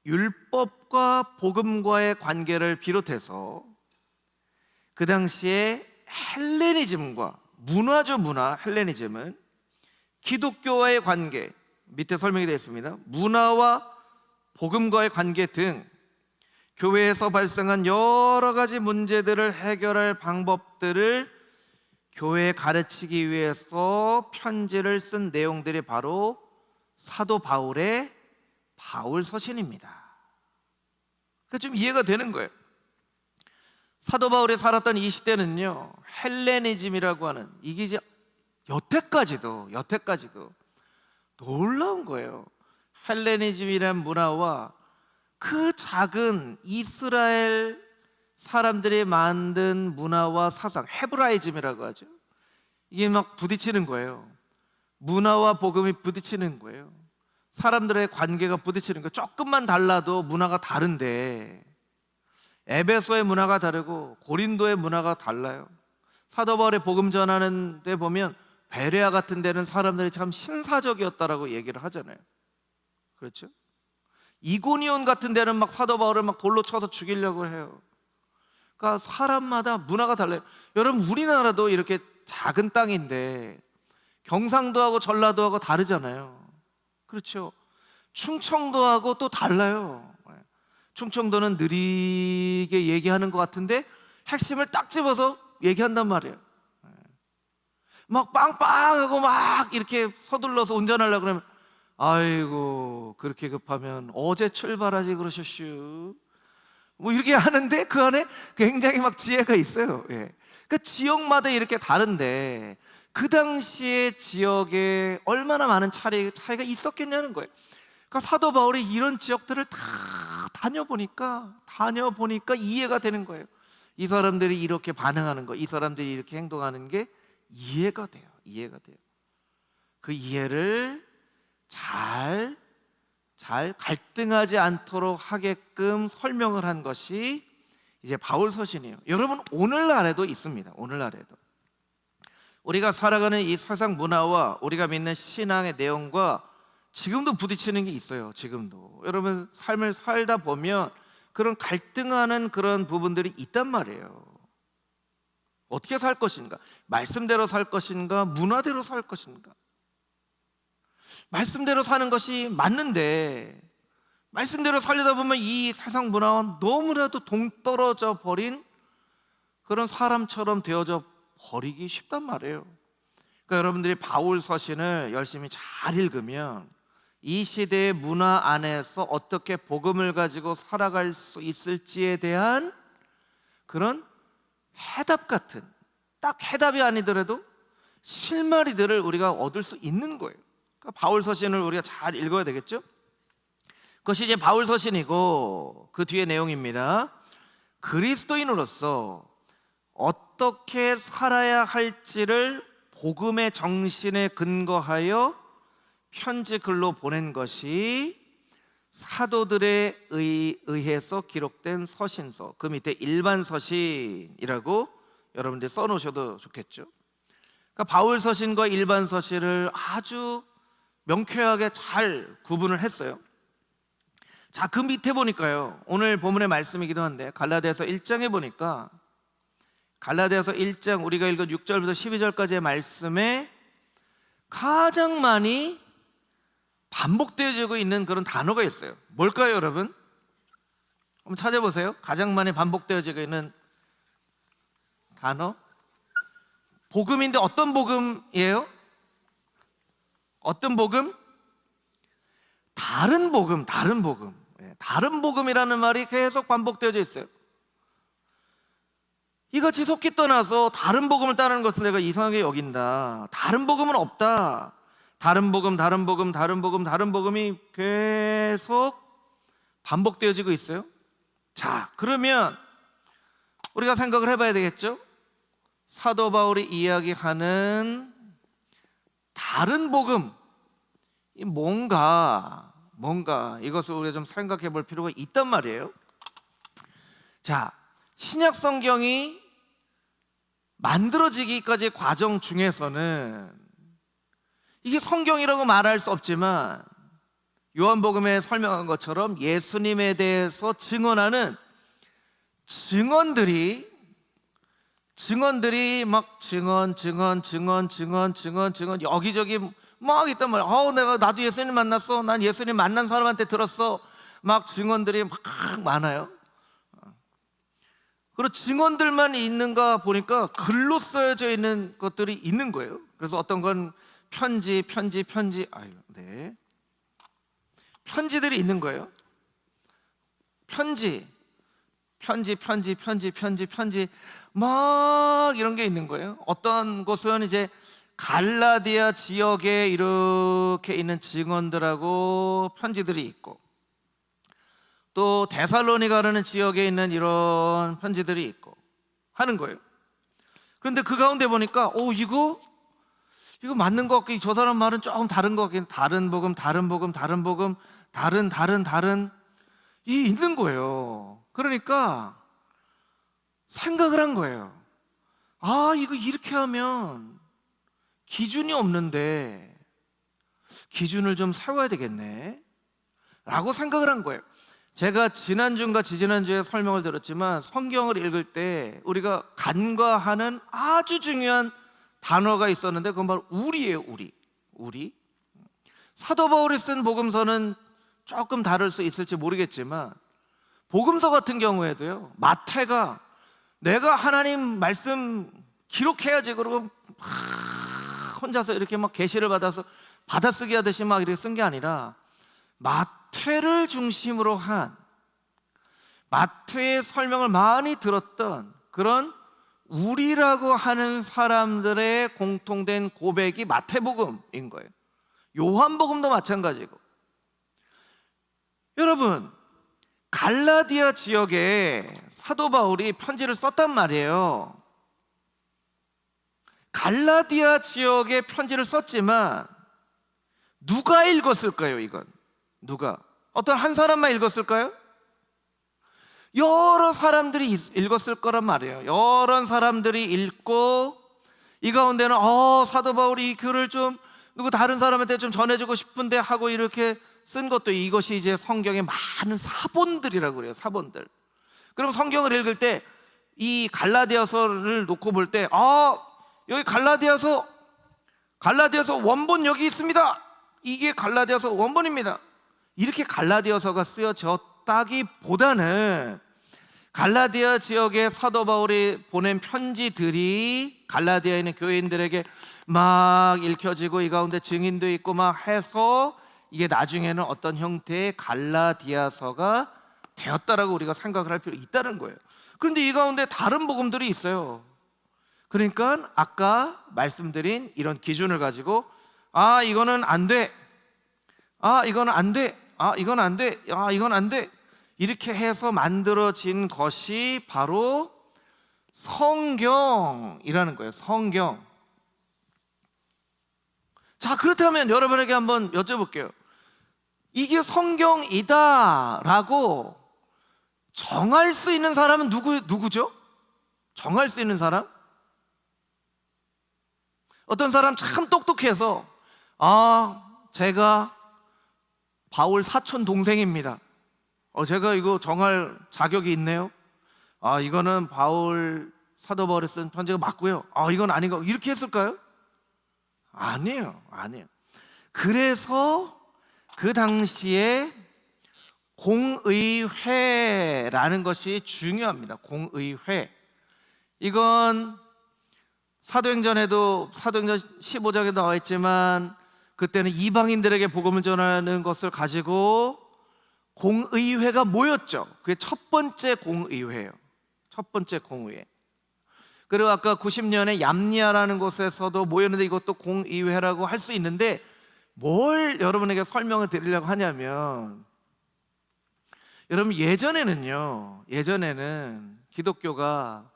율법과 복음과의 관계를 비롯해서 그 당시에 헬레니즘과 문화죠. 헬레니즘은 기독교와의 관계, 밑에 설명이 되어 있습니다. 문화와 복음과의 관계 등 교회에서 발생한 여러 가지 문제들을 해결할 방법들을 교회에 가르치기 위해서 편지를 쓴 내용들이 바로 사도 바울의 바울 서신입니다. 그러니까 좀 이해가 되는 거예요. 사도 바울이 살았던 이 시대는요, 헬레니즘이라고 하는, 이게 이제 여태까지도 놀라운 거예요. 헬레니즘이란 문화와 그 작은 이스라엘 사람들이 만든 문화와 사상, 헤브라이즘이라고 하죠. 이게 막 부딪히는 거예요. 문화와 복음이 부딪히는 거예요. 사람들의 관계가 부딪히는 거예요. 조금만 달라도 문화가 다른데, 에베소의 문화가 다르고 고린도의 문화가 달라요. 사도 바울의 복음 전하는 데 보면 베레아 같은 데는 사람들이 참 신사적이었다라고 얘기를 하잖아요. 그렇죠? 이고니온 같은 데는 막 사도 바울을 막 돌로 쳐서 죽이려고 해요. 그러니까 사람마다 문화가 달라요. 여러분, 우리나라도 이렇게 작은 땅인데 경상도하고 전라도하고 다르잖아요. 그렇죠? 충청도하고 또 달라요. 충청도는 느리게 얘기하는 것 같은데 핵심을 딱 집어서 얘기한단 말이에요. 막 빵빵하고 막 이렇게 서둘러서 운전하려고 그러면, 아이고 그렇게 급하면 어제 출발하지 그러셨슈, 뭐 이렇게 하는데 그 안에 굉장히 막 지혜가 있어요. 그 지역마다 이렇게 다른데 그 당시에 지역에 얼마나 많은 차이가 있었겠냐는 거예요. 그러니까 사도 바울이 이런 지역들을 다 다녀보니까 이해가 되는 거예요. 이 사람들이 이렇게 반응하는 거, 이 사람들이 이렇게 행동하는 게 이해가 돼요. 그 이해를 잘 갈등하지 않도록 하게끔 설명을 한 것이 이제 바울 서신이에요. 여러분, 오늘날에도 있습니다. 오늘날에도 우리가 살아가는 이 세상 문화와 우리가 믿는 신앙의 내용과 지금도 부딪히는 게 있어요. 지금도 여러분 삶을 살다 보면 그런 갈등하는 그런 부분들이 있단 말이에요. 어떻게 살 것인가? 말씀대로 살 것인가? 문화대로 살 것인가? 말씀대로 사는 것이 맞는데 말씀대로 살려다 보면 이 세상 문화와 너무나도 동떨어져 버린 그런 사람처럼 되어져 버리기 쉽단 말이에요. 그러니까 여러분들이 바울 서신을 열심히 잘 읽으면 이 시대의 문화 안에서 어떻게 복음을 가지고 살아갈 수 있을지에 대한 그런 해답 같은, 딱 해답이 아니더라도 실마리들을 우리가 얻을 수 있는 거예요. 그러니까 바울 서신을 우리가 잘 읽어야 되겠죠? 그것이 이제 바울 서신이고 그 뒤에 내용입니다. 그리스도인으로서 어떻게 살아야 할지를 복음의 정신에 근거하여 편지 글로 보낸 것이 사도들에 의해서 기록된 서신서, 그 밑에 일반 서신이라고 여러분들이 써놓으셔도 좋겠죠. 그러니까 바울 서신과 일반 서신을 아주 명쾌하게 잘 구분을 했어요. 자, 그 밑에 보니까요, 오늘 본문의 말씀이기도 한데 갈라디아서 1장에 보니까 갈라디아서 1장 우리가 읽은 6절부터 12절까지의 말씀에 가장 많이 반복되어지고 있는 그런 단어가 있어요. 뭘까요, 여러분? 한번 찾아보세요. 가장 많이 반복되어지고 있는 단어. 복음인데 어떤 복음이에요? 어떤 복음? 다른 복음, 다른 복음. 다른 복음이라는 말이 계속 반복되어져 있어요. 이같이 속기 떠나서 다른 복음을 따르는 것은 내가 이상하게 여긴다. 다른 복음은 없다. 다른 복음, 다른 복음, 다른 복음, 다른 복음이 계속 반복되어지고 있어요. 자, 그러면 우리가 생각을 해봐야 되겠죠? 사도 바울이 이야기하는 다른 복음, 뭔가 이것을 우리가 좀 생각해 볼 필요가 있단 말이에요. 자, 신약 성경이 만들어지기까지 과정 중에서는 이게 성경이라고 말할 수 없지만 요한복음에 설명한 것처럼 예수님에 대해서 증언하는 증언들이 막 증언 여기저기 막 있단 말이야. 나도 예수님 만났어. 난 예수님 만난 사람한테 들었어. 막 증언들이 막 많아요. 그리고 증언들만 있는가 보니까 글로 써져 있는 것들이 있는 거예요. 그래서 어떤 건 편지들이 있는 거예요. 편지 막 이런 게 있는 거예요. 어떤 곳은 이제 갈라디아 지역에 이렇게 있는 증언들하고 편지들이 있고, 또 데살로니가라는 지역에 있는 이런 편지들이 있고 하는 거예요. 그런데 그 가운데 보니까 이거 맞는 것 같고 저 사람 말은 조금 다른 것 같긴, 다른 복음 이 있는 거예요. 그러니까 생각을 한 거예요. 이거 이렇게 하면 기준이 없는데 기준을 좀 세워야 되겠네 라고 생각을 한 거예요. 제가 지난주인가 지지난주에 설명을 들었지만 성경을 읽을 때 우리가 간과하는 아주 중요한 단어가 있었는데 그건 바로 우리예요. 우리. 사도 바울이 쓴 복음서는 조금 다를 수 있을지 모르겠지만 복음서 같은 경우에도요, 마태가 내가 하나님 말씀 기록해야지 그러고 혼자서 이렇게 막 계시를 받아서 받아쓰기 하듯이 막 이렇게 쓴 게 아니라 마태를 중심으로 한, 마태의 설명을 많이 들었던 그런 우리라고 하는 사람들의 공통된 고백이 마태복음인 거예요. 요한복음도 마찬가지고. 여러분, 갈라디아 지역에 사도 바울이 편지를 썼단 말이에요. 갈라디아 지역에 편지를 썼지만 누가 읽었을까요? 이건 누가? 어떤 한 사람만 읽었을까요? 여러 사람들이 읽었을 거란 말이에요. 여러 사람들이 읽고 이 가운데는 사도 바울이 이 글을 좀 누구 다른 사람한테 좀 전해주고 싶은데 하고 이렇게 쓴 것도, 이것이 이제 성경의 많은 사본들이라고 그래요. 사본들. 그럼 성경을 읽을 때 이 갈라디아서를 놓고 볼 때 여기 갈라디아서 원본 여기 있습니다. 이게 갈라디아서 원본입니다. 이렇게 갈라디아서가 쓰여졌다기보다는 갈라디아 지역의 사도 바울이 보낸 편지들이 갈라디아에 있는 교인들에게 막 읽혀지고 이 가운데 증인도 있고 막 해서 이게 나중에는 어떤 형태의 갈라디아서가 되었다라고 우리가 생각을 할 필요가 있다는 거예요. 그런데 이 가운데 다른 복음들이 있어요. 그러니까 아까 말씀드린 이런 기준을 가지고 이거는 안 돼, 이거는 안 돼 이건 안 돼, 이건 안 돼, 이렇게 해서 만들어진 것이 바로 성경이라는 거예요. 성경. 자, 그렇다면 여러분에게 한번 여쭤볼게요. 이게 성경이다 라고 정할 수 있는 사람은 누구죠? 정할 수 있는 사람? 어떤 사람 참 똑똑해서 제가 바울 사촌 동생입니다. 제가 이거 정할 자격이 있네요. 이거는 사도 바울이 쓴 편지가 맞고요. 이건 아닌 거, 이렇게 했을까요? 아니에요. 그래서 그 당시에 공의회라는 것이 중요합니다. 공의회. 이건 사도행전 15장에 나와 있지만, 그때는 이방인들에게 복음을 전하는 것을 가지고 공의회가 모였죠. 그게 첫 번째 공의회예요. 첫 번째 공의회. 그리고 아까 90년에 얌니아라는 곳에서도 모였는데, 이것도 공의회라고 할 수 있는데, 뭘 여러분에게 설명을 드리려고 하냐면, 여러분 예전에는 기독교가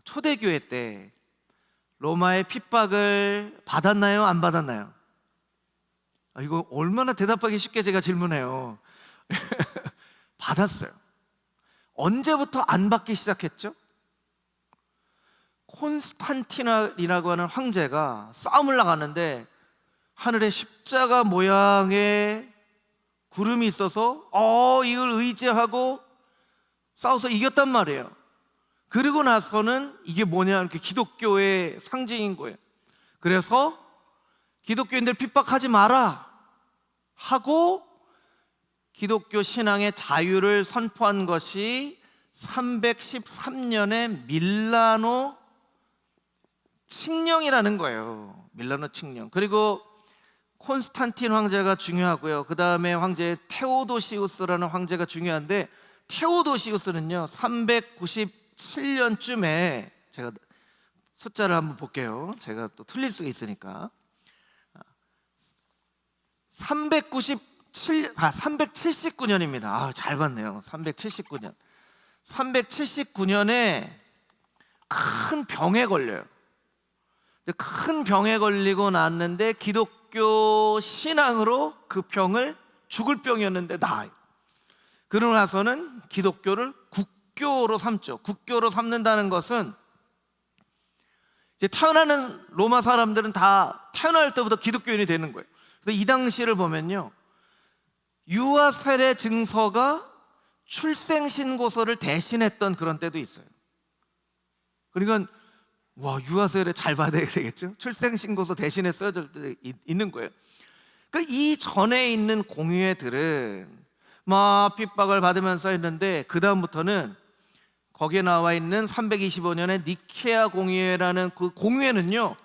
초대교회 때 로마의 핍박을 받았나요? 안 받았나요? 이거 얼마나 대답하기 쉽게 제가 질문해요. 받았어요. 언제부터 안 받기 시작했죠? 콘스탄티나이라고 하는 황제가 싸움을 나가는데 하늘에 십자가 모양의 구름이 있어서 이걸 의지하고 싸워서 이겼단 말이에요. 그리고 나서는 이게 뭐냐, 이렇게 기독교의 상징인 거예요. 그래서 기독교인들 핍박하지 마라 하고 기독교 신앙의 자유를 선포한 것이 313년에 밀라노 칙령이라는 거예요. 밀라노 칙령. 그리고 콘스탄틴 황제가 중요하고요. 그 다음에 황제 테오도시우스라는 황제가 중요한데, 테오도시우스는요 397년쯤에, 제가 숫자를 한번 볼게요. 제가 또 틀릴 수가 있으니까. 379년입니다. 잘 봤네요. 379년. 379년에 큰 병에 걸려요. 큰 병에 걸리고 났는데 기독교 신앙으로 그 병을, 죽을 병이었는데 나아요. 그러고 나서는 기독교를 국교로 삼죠. 국교로 삼는다는 것은 이제 태어나는 로마 사람들은 다 태어날 때부터 기독교인이 되는 거예요. 그래서 이 당시를 보면요, 유아 세례 증서가 출생 신고서를 대신했던 그런 때도 있어요. 그러니까 유아 세례 잘 받아야 되겠죠? 출생 신고서 대신했어야 될 때 있는 거예요. 그러니까 이 전에 있는 공회들은 막 핍박을 받으면서 했는데, 그 다음부터는 거기에 나와 있는 325년에 니케아 공의회라는 그 공의회는요,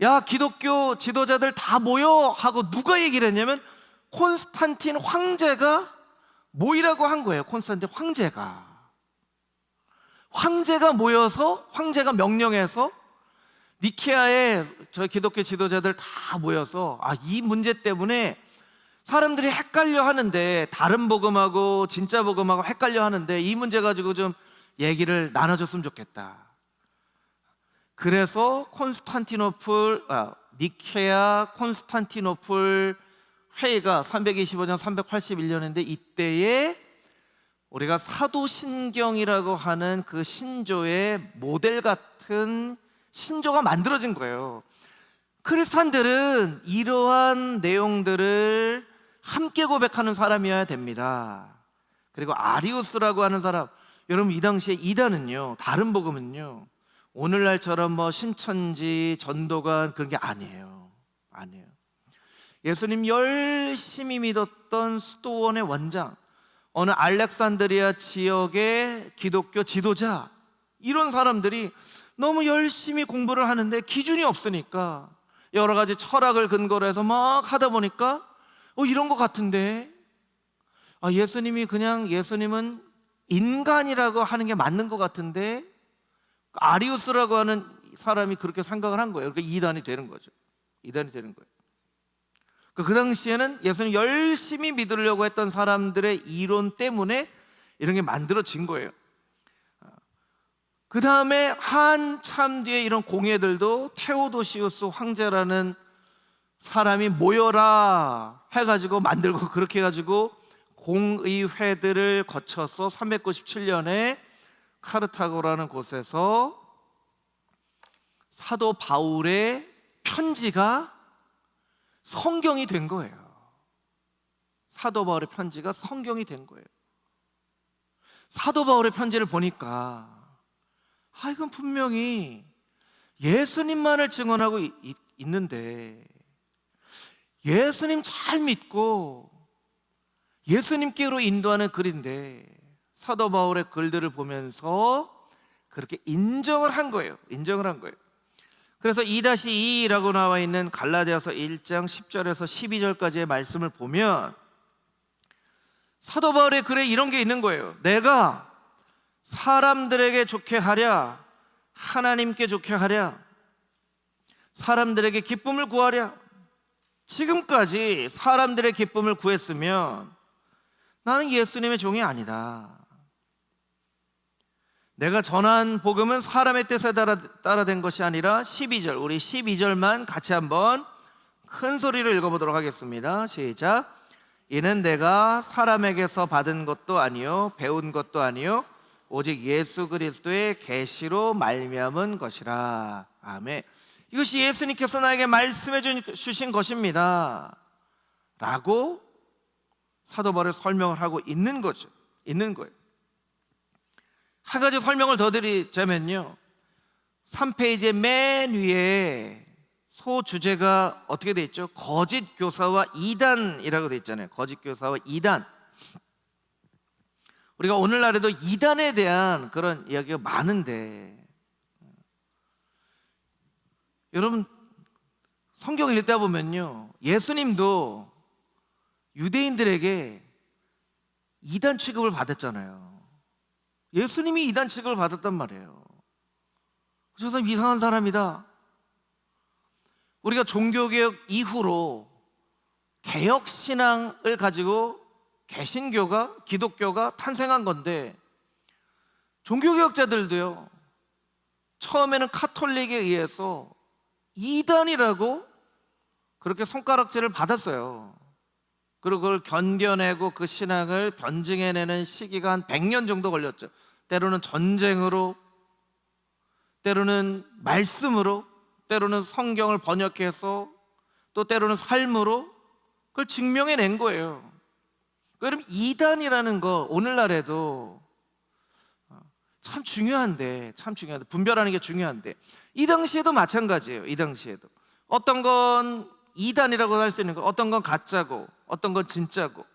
야, 기독교 지도자들 다 모여 하고 누가 얘기를 했냐면 콘스탄틴 황제가 모이라고 한 거예요. 콘스탄틴 황제가 모여서, 황제가 명령해서 니케아에 저희 기독교 지도자들 다 모여서 이 문제 때문에 사람들이 헷갈려 하는데, 다른 복음하고 진짜 복음하고 헷갈려 하는데 이 문제 가지고 좀 얘기를 나눠줬으면 좋겠다. 그래서 니케아 콘스탄티노플 회의가 325년 381년인데, 이때에 우리가 사도신경이라고 하는 그 신조의 모델 같은 신조가 만들어진 거예요. 크리스찬들은 이러한 내용들을 함께 고백하는 사람이어야 됩니다. 그리고 아리우스라고 하는 사람, 여러분 이 당시에 이단은요, 다른 복음은요, 오늘날처럼 뭐 신천지, 전도관 그런 게 아니에요. 예수님 열심히 믿었던 수도원의 원장, 어느 알렉산드리아 지역의 기독교 지도자, 이런 사람들이 너무 열심히 공부를 하는데 기준이 없으니까 여러 가지 철학을 근거로 해서 막 하다 보니까 이런 것 같은데, 예수님은 인간이라고 하는 게 맞는 것 같은데, 아리우스라고 하는 사람이 그렇게 생각을 한 거예요. 그러니까 이단이 되는 거죠. 그 당시에는 예수님 열심히 믿으려고 했던 사람들의 이론 때문에 이런 게 만들어진 거예요. 그 다음에 한참 뒤에 이런 공예들도 테오도시우스 황제라는 사람이 모여라 해가지고 만들고, 그렇게 해가지고 공의회들을 거쳐서 397년에 카르타고라는 곳에서 사도 바울의 편지가 성경이 된 거예요. 사도 바울의 편지가 성경이 된 거예요. 사도 바울의 편지를 보니까 이건 분명히 예수님만을 증언하고 있는데, 예수님 잘 믿고 예수님께로 인도하는 글인데, 사도 바울의 글들을 보면서 그렇게 인정을 한 거예요. 인정을 한 거예요. 그래서 2-2라고 나와 있는 갈라디아서 1장 10절에서 12절까지의 말씀을 보면 사도 바울의 글에 이런 게 있는 거예요. 내가 사람들에게 좋게 하랴, 하나님께 좋게 하랴, 사람들에게 기쁨을 구하랴. 지금까지 사람들의 기쁨을 구했으면 나는 예수님의 종이 아니다. 내가 전한 복음은 사람의 뜻에 따라 된 것이 아니라 12절, 우리 12절만 같이 한번 큰 소리로 읽어보도록 하겠습니다. 시작. 이는 내가 사람에게서 받은 것도 아니요 배운 것도 아니요 오직 예수 그리스도의 계시로 말미암은 것이라. 아멘. 이것이 예수님께서 나에게 말씀해 주신 것입니다 라고 사도 바울이 설명을 하고 있는 거죠. 있는 거예요. 한 가지 설명을 더 드리자면요, 3페이지의 맨 위에 소주제가 어떻게 돼 있죠? 거짓 교사와 이단이라고 돼 있잖아요. 거짓 교사와 이단. 우리가 오늘날에도 이단에 대한 그런 이야기가 많은데, 여러분 성경을 읽다 보면요, 예수님도 유대인들에게 이단 취급을 받았잖아요. 예수님이 이단 취급을 받았단 말이에요. 저 사람 이상한 사람이다. 우리가 종교개혁 이후로 개혁신앙을 가지고 개신교가, 기독교가 탄생한 건데, 종교개혁자들도요 처음에는 카톨릭에 의해서 이단이라고 그렇게 손가락질을 받았어요. 그리고 그걸 견뎌내고 그 신앙을 변증해내는 시기가 한 100년 정도 걸렸죠. 때로는 전쟁으로, 때로는 말씀으로, 때로는 성경을 번역해서, 또 때로는 삶으로 그걸 증명해낸 거예요. 그럼 이단이라는 거 오늘날에도 참 중요한데 분별하는 게 중요한데, 이 당시에도 마찬가지예요. 이 당시에도 어떤 건 이단이라고 할 수 있는 거, 어떤 건 가짜고, 어떤 건 진짜고.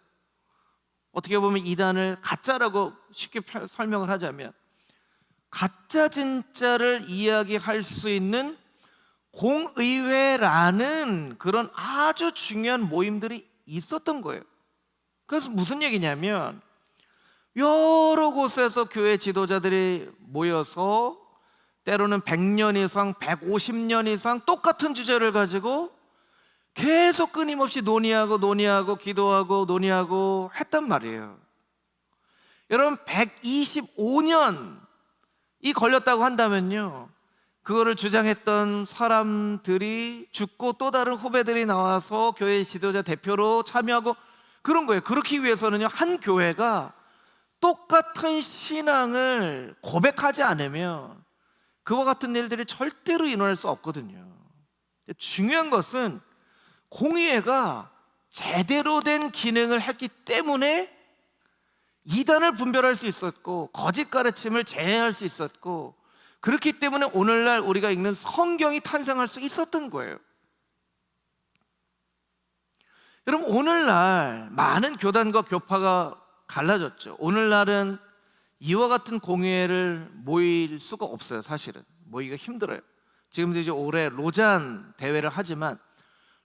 어떻게 보면 이단을 가짜라고 쉽게 설명을 하자면, 가짜 진짜를 이야기할 수 있는 공의회라는 그런 아주 중요한 모임들이 있었던 거예요. 그래서 무슨 얘기냐면, 여러 곳에서 교회 지도자들이 모여서 때로는 100년 이상, 150년 이상 똑같은 주제를 가지고 계속 끊임없이 논의하고 기도하고 논의하고 했단 말이에요. 여러분 125년이 걸렸다고 한다면요, 그거를 주장했던 사람들이 죽고 또 다른 후배들이 나와서 교회 지도자 대표로 참여하고 그런 거예요. 그렇기 위해서는요, 한 교회가 똑같은 신앙을 고백하지 않으면 그와 같은 일들이 절대로 일어날 수 없거든요. 중요한 것은 공의회가 제대로 된 기능을 했기 때문에 이단을 분별할 수 있었고, 거짓 가르침을 제해할 수 있었고, 그렇기 때문에 오늘날 우리가 읽는 성경이 탄생할 수 있었던 거예요. 여러분, 오늘날 많은 교단과 교파가 갈라졌죠. 오늘날은 이와 같은 공회를 모일 수가 없어요. 사실은 모이기가 힘들어요. 지금도 이제 올해 로잔 대회를 하지만,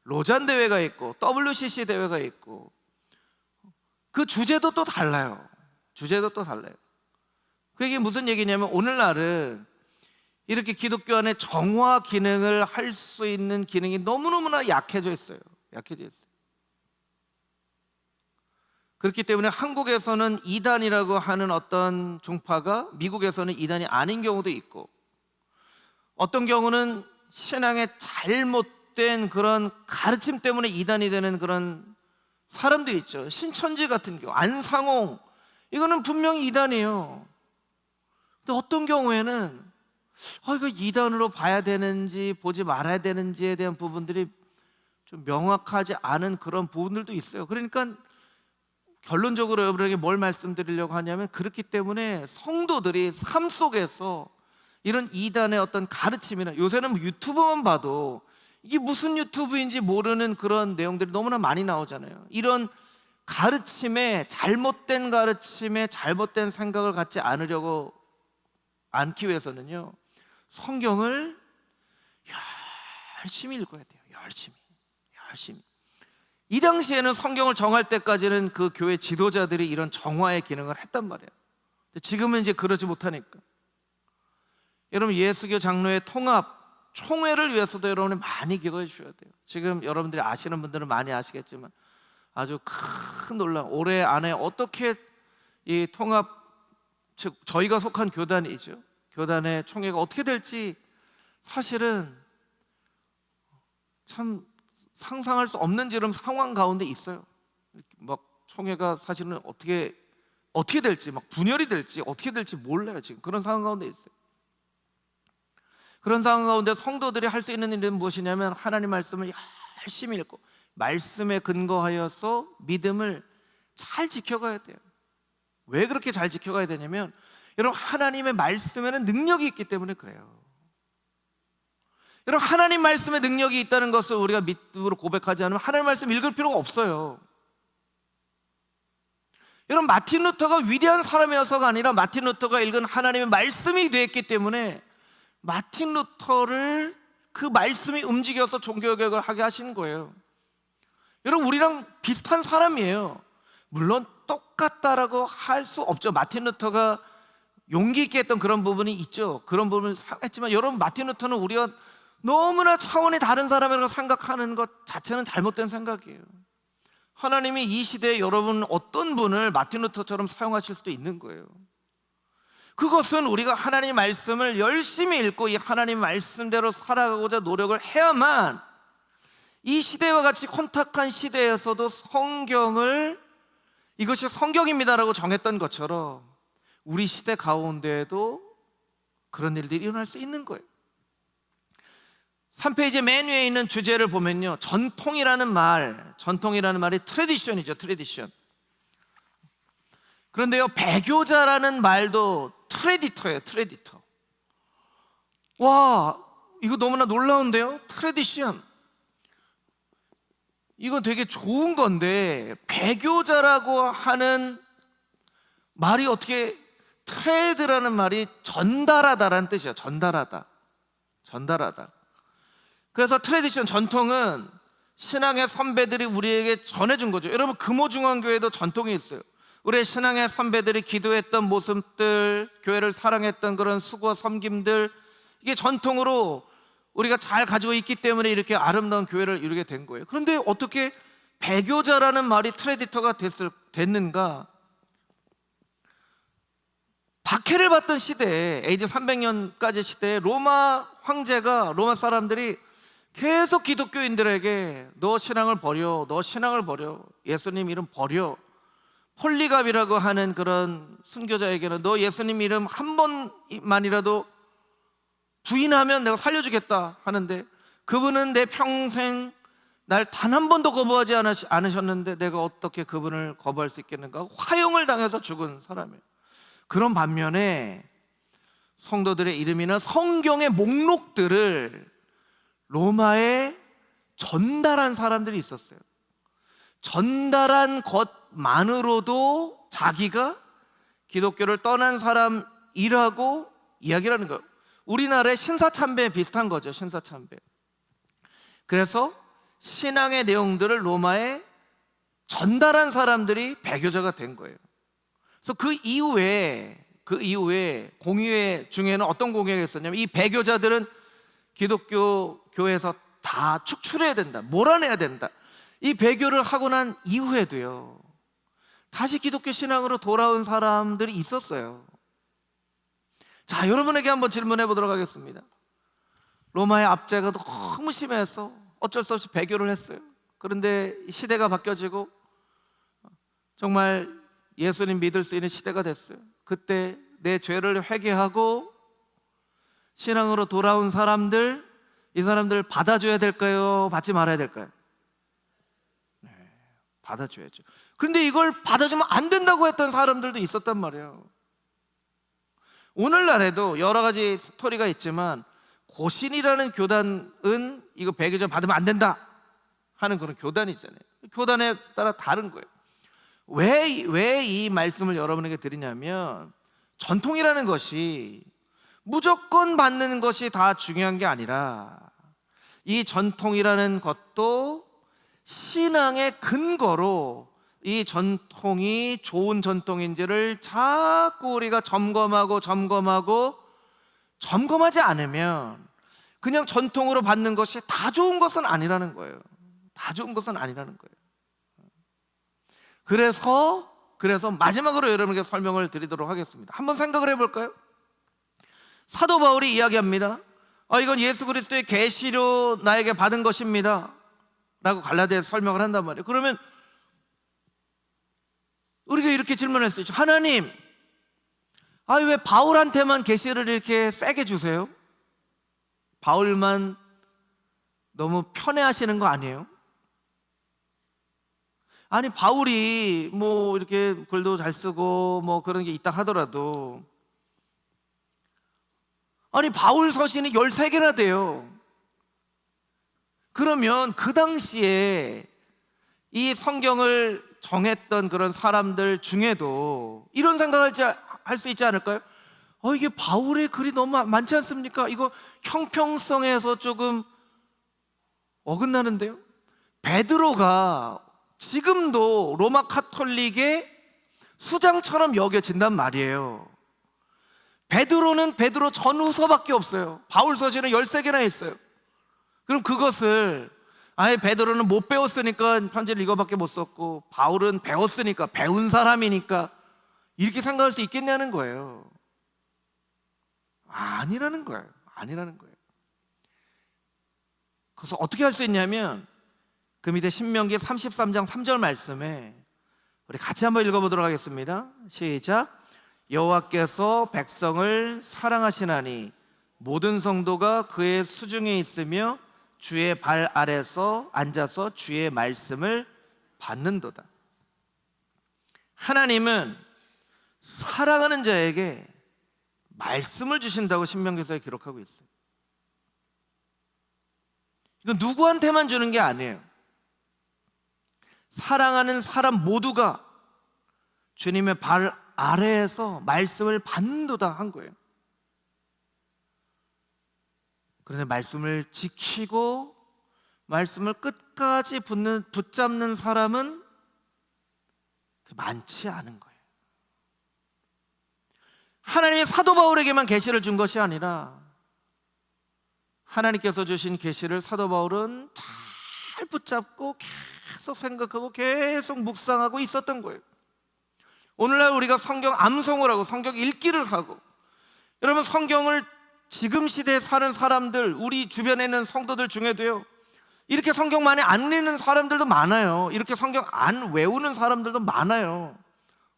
로잔 대회가 있고 WCC 대회가 있고, 그 주제도 또 달라요. 주제도 또 달라요. 그게 무슨 얘기냐면, 오늘날은 이렇게 기독교 안에 정화 기능을 할 수 있는 기능이 너무너무나 약해져 있어요. 약해져 있어요. 그렇기 때문에 한국에서는 이단이라고 하는 어떤 종파가 미국에서는 이단이 아닌 경우도 있고, 어떤 경우는 신앙의 잘못된 그런 가르침 때문에 이단이 되는 그런 사람도 있죠. 신천지 같은 경우, 안상홍, 이거는 분명히 이단이에요. 근데 어떤 경우에는 이거 이단으로 봐야 되는지 보지 말아야 되는지에 대한 부분들이 좀 명확하지 않은 그런 부분들도 있어요. 그러니까 결론적으로 여러분에게 뭘 말씀드리려고 하냐면, 그렇기 때문에 성도들이 삶 속에서 이런 이단의 어떤 가르침이나, 요새는 유튜브만 봐도 이게 무슨 유튜브인지 모르는 그런 내용들이 너무나 많이 나오잖아요. 이런 가르침에, 잘못된 가르침에 잘못된 생각을 갖지 않기 위해서는요, 성경을 열심히 읽어야 돼요. 열심히. 이 당시에는 성경을 정할 때까지는 그 교회 지도자들이 이런 정화의 기능을 했단 말이에요. 근데 지금은 이제 그러지 못하니까, 여러분, 예수교 장로의 통합 총회를 위해서도 여러분이 많이 기도해 주셔야 돼요. 지금 여러분들이 아시는 분들은 많이 아시겠지만 아주 큰 논란, 올해 안에 어떻게 이 통합, 즉 저희가 속한 교단이죠, 교단의 총회가 어떻게 될지 사실은 참 상상할 수 없는 지금 상황 가운데 있어요. 막 총회가 사실은 어떻게 될지, 막 분열이 될지 어떻게 될지 몰라요. 지금 그런 상황 가운데 있어요. 그런 상황 가운데 성도들이 할 수 있는 일은 무엇이냐면, 하나님 말씀을 열심히 읽고 말씀에 근거하여서 믿음을 잘 지켜가야 돼요. 왜 그렇게 잘 지켜가야 되냐면, 여러분, 하나님의 말씀에는 능력이 있기 때문에 그래요. 여러분, 하나님 말씀에 능력이 있다는 것을 우리가 믿음으로 고백하지 않으면 하나님 말씀 읽을 필요가 없어요. 여러분, 마틴 루터가 위대한 사람이어서가 아니라 마틴 루터가 읽은 하나님의 말씀이 되었기 때문에 마틴 루터를 그 말씀이 움직여서 종교개혁을 하게 하시는 거예요. 여러분, 우리랑 비슷한 사람이에요. 물론 똑같다라고 할 수 없죠. 마틴 루터가 용기 있게 했던 그런 부분이 있죠. 그런 부분을 했지만, 여러분, 마틴 루터는 우리가 너무나 차원이 다른 사람이라고 생각하는 것 자체는 잘못된 생각이에요. 하나님이 이 시대에 여러분 어떤 분을 마틴 루터처럼 사용하실 수도 있는 거예요. 그것은 우리가 하나님 말씀을 열심히 읽고 이 하나님 말씀대로 살아가고자 노력을 해야만, 이 시대와 같이 혼탁한 시대에서도 성경을, 이것이 성경입니다라고 정했던 것처럼 우리 시대 가운데에도 그런 일들이 일어날 수 있는 거예요. 3페이지 맨 위에 있는 주제를 보면요, 전통이라는 말이 트래디션이죠. 트래디션. 그런데요, 배교자라는 말도 트레디터예요. 트레디터. 와, 이거 너무나 놀라운데요. 트래디션, 이거 되게 좋은 건데, 배교자라고 하는 말이 어떻게, 트레드라는 말이 전달하다라는 뜻이에요. 전달하다. 그래서 트래디션, 전통은 신앙의 선배들이 우리에게 전해준 거죠. 여러분, 금호중앙교회도 전통이 있어요. 우리의 신앙의 선배들이 기도했던 모습들, 교회를 사랑했던 그런 수고와 섬김들, 이게 전통으로 우리가 잘 가지고 있기 때문에 이렇게 아름다운 교회를 이루게 된 거예요. 그런데 어떻게 배교자라는 말이 트레디터가 됐는가? 박해를 받던 시대에, AD 300년까지 시대에 로마 황제가, 로마 사람들이 계속 기독교인들에게 너 신앙을 버려, 예수님 이름 버려. 폴리갑이라고 하는 그런 순교자에게는 너 예수님 이름 한 번만이라도 부인하면 내가 살려주겠다 하는데, 그분은 내 평생 날 단 한 번도 거부하지 않으셨는데 내가 어떻게 그분을 거부할 수 있겠는가? 화형을 당해서 죽은 사람이에요. 그런 반면에 성도들의 이름이나 성경의 목록들을 로마에 전달한 사람들이 있었어요. 전달한 것만으로도 자기가 기독교를 떠난 사람이라고 이야기를 하는 거예요. 우리나라의 신사참배에 비슷한 거죠. 신사참배. 그래서 신앙의 내용들을 로마에 전달한 사람들이 배교자가 된 거예요. 그래서 그 이후에 공의회 중에는 어떤 공의회가 있었냐면, 이 배교자들은 기독교 교회에서 다 축출해야 된다, 몰아내야 된다. 이 배교를 하고 난 이후에도요, 다시 기독교 신앙으로 돌아온 사람들이 있었어요. 자, 여러분에게 한번 질문해 보도록 하겠습니다. 로마의 압제가 너무 심해서 어쩔 수 없이 배교를 했어요. 그런데 시대가 바뀌어지고 정말 예수님 믿을 수 있는 시대가 됐어요. 그때 내 죄를 회개하고 신앙으로 돌아온 사람들, 이 사람들 받아줘야 될까요? 받지 말아야 될까요? 네, 받아줘야죠. 그런데 이걸 받아주면 안 된다고 했던 사람들도 있었단 말이에요. 오늘날에도 여러 가지 스토리가 있지만 고신이라는 교단은 이거 배교자 받으면 안 된다 하는 그런 교단이 있잖아요. 교단에 따라 다른 거예요. 왜 이 말씀을 여러분에게 드리냐면, 전통이라는 것이 무조건 받는 것이 다 중요한 게 아니라 이 전통이라는 것도 신앙의 근거로 이 전통이 좋은 전통인지를 자꾸 우리가 점검하지 않으면 그냥 전통으로 받는 것이 다 좋은 것은 아니라는 거예요. 다 좋은 것은 아니라는 거예요. 그래서 마지막으로 여러분에게 설명을 드리도록 하겠습니다. 한번 생각을 해볼까요? 사도 바울이 이야기합니다. 이건 예수 그리스도의 계시로 나에게 받은 것입니다 라고 갈라디아에서 설명을 한단 말이에요. 그러면 우리가 이렇게 질문할 수 있죠. 하나님, 왜 바울한테만 계시를 이렇게 세게 주세요? 바울만 너무 편애하시는 거 아니에요? 아니, 바울이 뭐 이렇게 글도 잘 쓰고 뭐 그런 게 있다 하더라도, 아니 바울 서신이 13개나 돼요. 그러면 그 당시에 이 성경을 정했던 그런 사람들 중에도 이런 생각을 할 수 있지 않을까요? 이게 바울의 글이 너무 많지 않습니까? 이거 형평성에서 조금 어긋나는데요? 베드로가 지금도 로마 카톨릭의 수장처럼 여겨진단 말이에요. 베드로는 베드로 전후서밖에 없어요. 바울 서신은 13개나 있어요. 그럼 그것을 베드로는 못 배웠으니까 편지를 이거밖에 못 썼고, 바울은 배웠으니까, 배운 사람이니까 이렇게 생각할 수 있겠냐는 거예요. 아니라는 거예요. 그래서 어떻게 할 수 있냐면, 그 밑에 신명기 33장 3절 말씀에 우리 같이 한번 읽어보도록 하겠습니다. 시작. 여호와께서 백성을 사랑하시나니 모든 성도가 그의 수중에 있으며 주의 발 아래서 앉아서 주의 말씀을 받는도다. 하나님은 사랑하는 자에게 말씀을 주신다고 신명기서에 기록하고 있어요. 이건 누구한테만 주는 게 아니에요. 사랑하는 사람 모두가 주님의 발 아래에서 말씀을 받는도다 한 거예요. 그런데 말씀을 지키고 말씀을 끝까지 붙잡는 사람은 많지 않은 거예요. 하나님이 사도 바울에게만 계시를 준 것이 아니라 하나님께서 주신 계시를 사도 바울은 잘 붙잡고 계속 생각하고 계속 묵상하고 있었던 거예요. 오늘날 우리가 성경 암송을 하고 성경 읽기를 하고, 여러분 성경을 지금 시대에 사는 사람들, 우리 주변에 있는 성도들 중에도요, 이렇게 성경 많이 안 읽는 사람들도 많아요. 이렇게 성경 안 외우는 사람들도 많아요.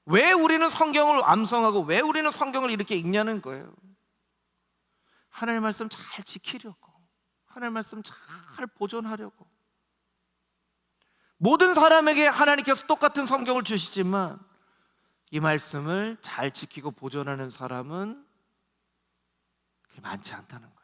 왜 우리는 성경을 암송하고 왜 우리는 성경을 이렇게 읽냐는 거예요. 하나님의 말씀 잘 지키려고, 하나님의 말씀 잘 보존하려고. 모든 사람에게 하나님께서 똑같은 성경을 주시지만 이 말씀을 잘 지키고 보존하는 사람은 그렇게 많지 않다는 거예요.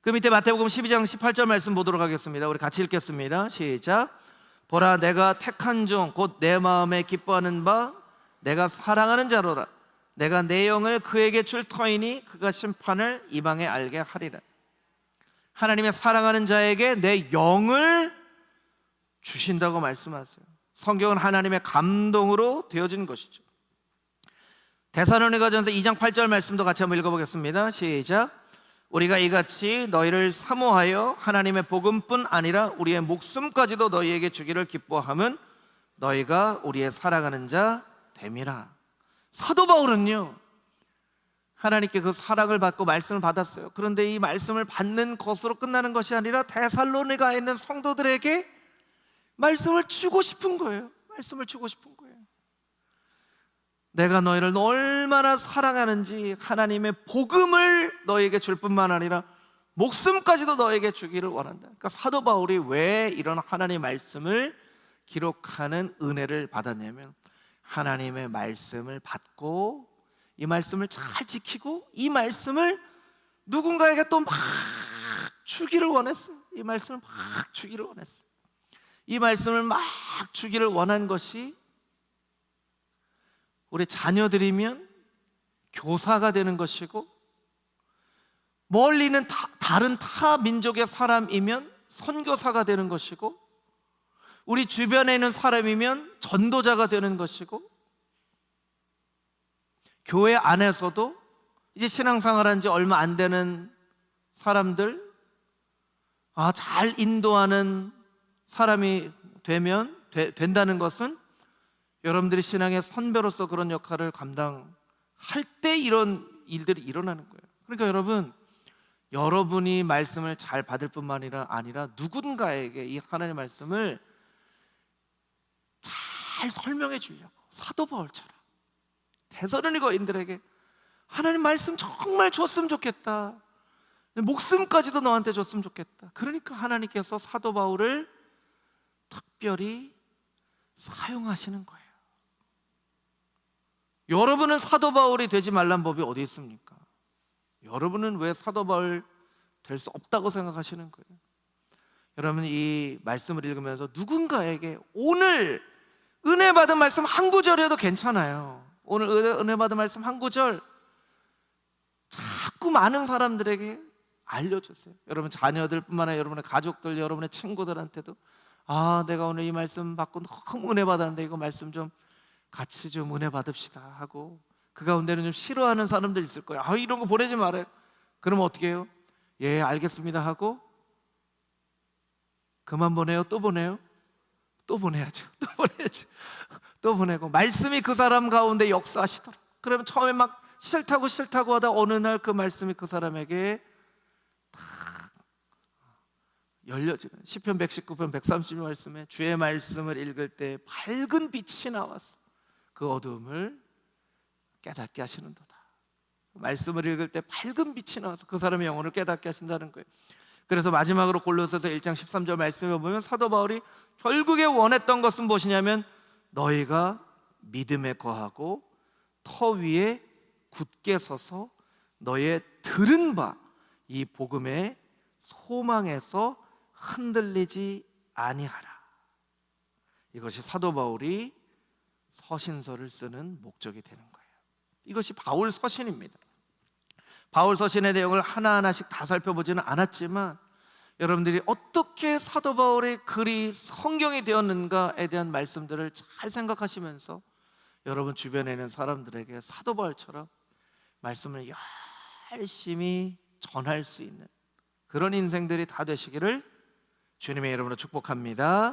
그 밑에 마태복음 12장 18절 말씀 보도록 하겠습니다. 우리 같이 읽겠습니다. 시작. 보라, 내가 택한 종 곧 내 마음에 기뻐하는 바 내가 사랑하는 자로라. 내가 내 영을 그에게 줄 터이니 그가 심판을 이방에 알게 하리라. 하나님의 사랑하는 자에게 내 영을 주신다고 말씀하세요. 성경은 하나님의 감동으로 되어진 것이죠. 데살로니가전서 2장 8절 말씀도 같이 한번 읽어보겠습니다. 시작. 우리가 이같이 너희를 사모하여 하나님의 복음뿐 아니라 우리의 목숨까지도 너희에게 주기를 기뻐함은 너희가 우리의 사랑하는 자 됨이라. 사도 바울은요, 하나님께 그 사랑을 받고 말씀을 받았어요. 그런데 이 말씀을 받는 것으로 끝나는 것이 아니라 데살로니가에 있는 성도들에게 말씀을 주고 싶은 거예요. 말씀을 주고 싶은 거예요. 내가 너희를 얼마나 사랑하는지 하나님의 복음을 너에게 줄 뿐만 아니라 목숨까지도 너에게 주기를 원한다. 그러니까 사도 바울이 왜 이런 하나님의 말씀을 기록하는 은혜를 받았냐면, 하나님의 말씀을 받고 이 말씀을 잘 지키고 이 말씀을 누군가에게 또 막 주기를 원했어요. 이 말씀을 막 주기를 원했어요. 이 말씀을 막 주기를 원한 것이 우리 자녀들이면 교사가 되는 것이고, 멀리 있는 다른 타 민족의 사람이면 선교사가 되는 것이고, 우리 주변에 있는 사람이면 전도자가 되는 것이고, 교회 안에서도 이제 신앙생활한 지 얼마 안 되는 사람들, 잘 인도하는 사람이 된다는 것은 여러분들이 신앙의 선배로서 그런 역할을 감당할 때 이런 일들이 일어나는 거예요. 그러니까 여러분이 말씀을 잘 받을 뿐만 아니라 누군가에게 이 하나님의 말씀을 잘 설명해 주려고, 사도 바울처럼 데살로니가인들에게 하나님 말씀 정말 줬으면 좋겠다, 목숨까지도 너한테 줬으면 좋겠다. 그러니까 하나님께서 사도 바울을 특별히 사용하시는 거예요. 여러분은 사도 바울이 되지 말란 법이 어디 있습니까? 여러분은 왜 사도 바울 될 수 없다고 생각하시는 거예요? 여러분, 이 말씀을 읽으면서 누군가에게 오늘 은혜 받은 말씀 한 구절이라도 괜찮아요. 오늘 은혜 받은 말씀 한 구절 자꾸 많은 사람들에게 알려주세요. 여러분 자녀들뿐만 아니라 여러분의 가족들, 여러분의 친구들한테도 내가 오늘 이 말씀 받고 너무 은혜 받았는데 이거 말씀 좀 같이 좀 은혜 받읍시다 하고, 그 가운데는 좀 싫어하는 사람들 있을 거예요. 이런 거 보내지 말아요. 그러면 어떻게 해요? 예, 알겠습니다 하고 그만 보내요? 또 보내요? 또 보내야죠. 또 보내야죠. 또 보내고, 말씀이 그 사람 가운데 역사하시더라. 그러면 처음에 막 싫다고 하다 어느 날 그 말씀이 그 사람에게 탁 열려지는, 시편 119편 130절 말씀에 주의 말씀을 읽을 때 밝은 빛이 나왔어. 그 어두움을 깨닫게 하시는도다. 말씀을 읽을 때 밝은 빛이 나와서 그 사람의 영혼을 깨닫게 하신다는 거예요. 그래서 마지막으로 골로새서 1장 13절 말씀에 보면 사도 바울이 결국에 원했던 것은 무엇이냐면, 너희가 믿음에 거하고 터 위에 굳게 서서 너의 들은 바 이 복음의 소망에서 흔들리지 아니하라. 이것이 사도 바울이 서신서를 쓰는 목적이 되는 거예요. 이것이 바울 서신입니다. 바울 서신의 내용을 하나하나씩 다 살펴보지는 않았지만, 여러분들이 어떻게 사도 바울의 글이 성경이 되었는가에 대한 말씀들을 잘 생각하시면서 여러분 주변에 있는 사람들에게 사도 바울처럼 말씀을 열심히 전할 수 있는 그런 인생들이 다 되시기를 주님의 이름으로 축복합니다.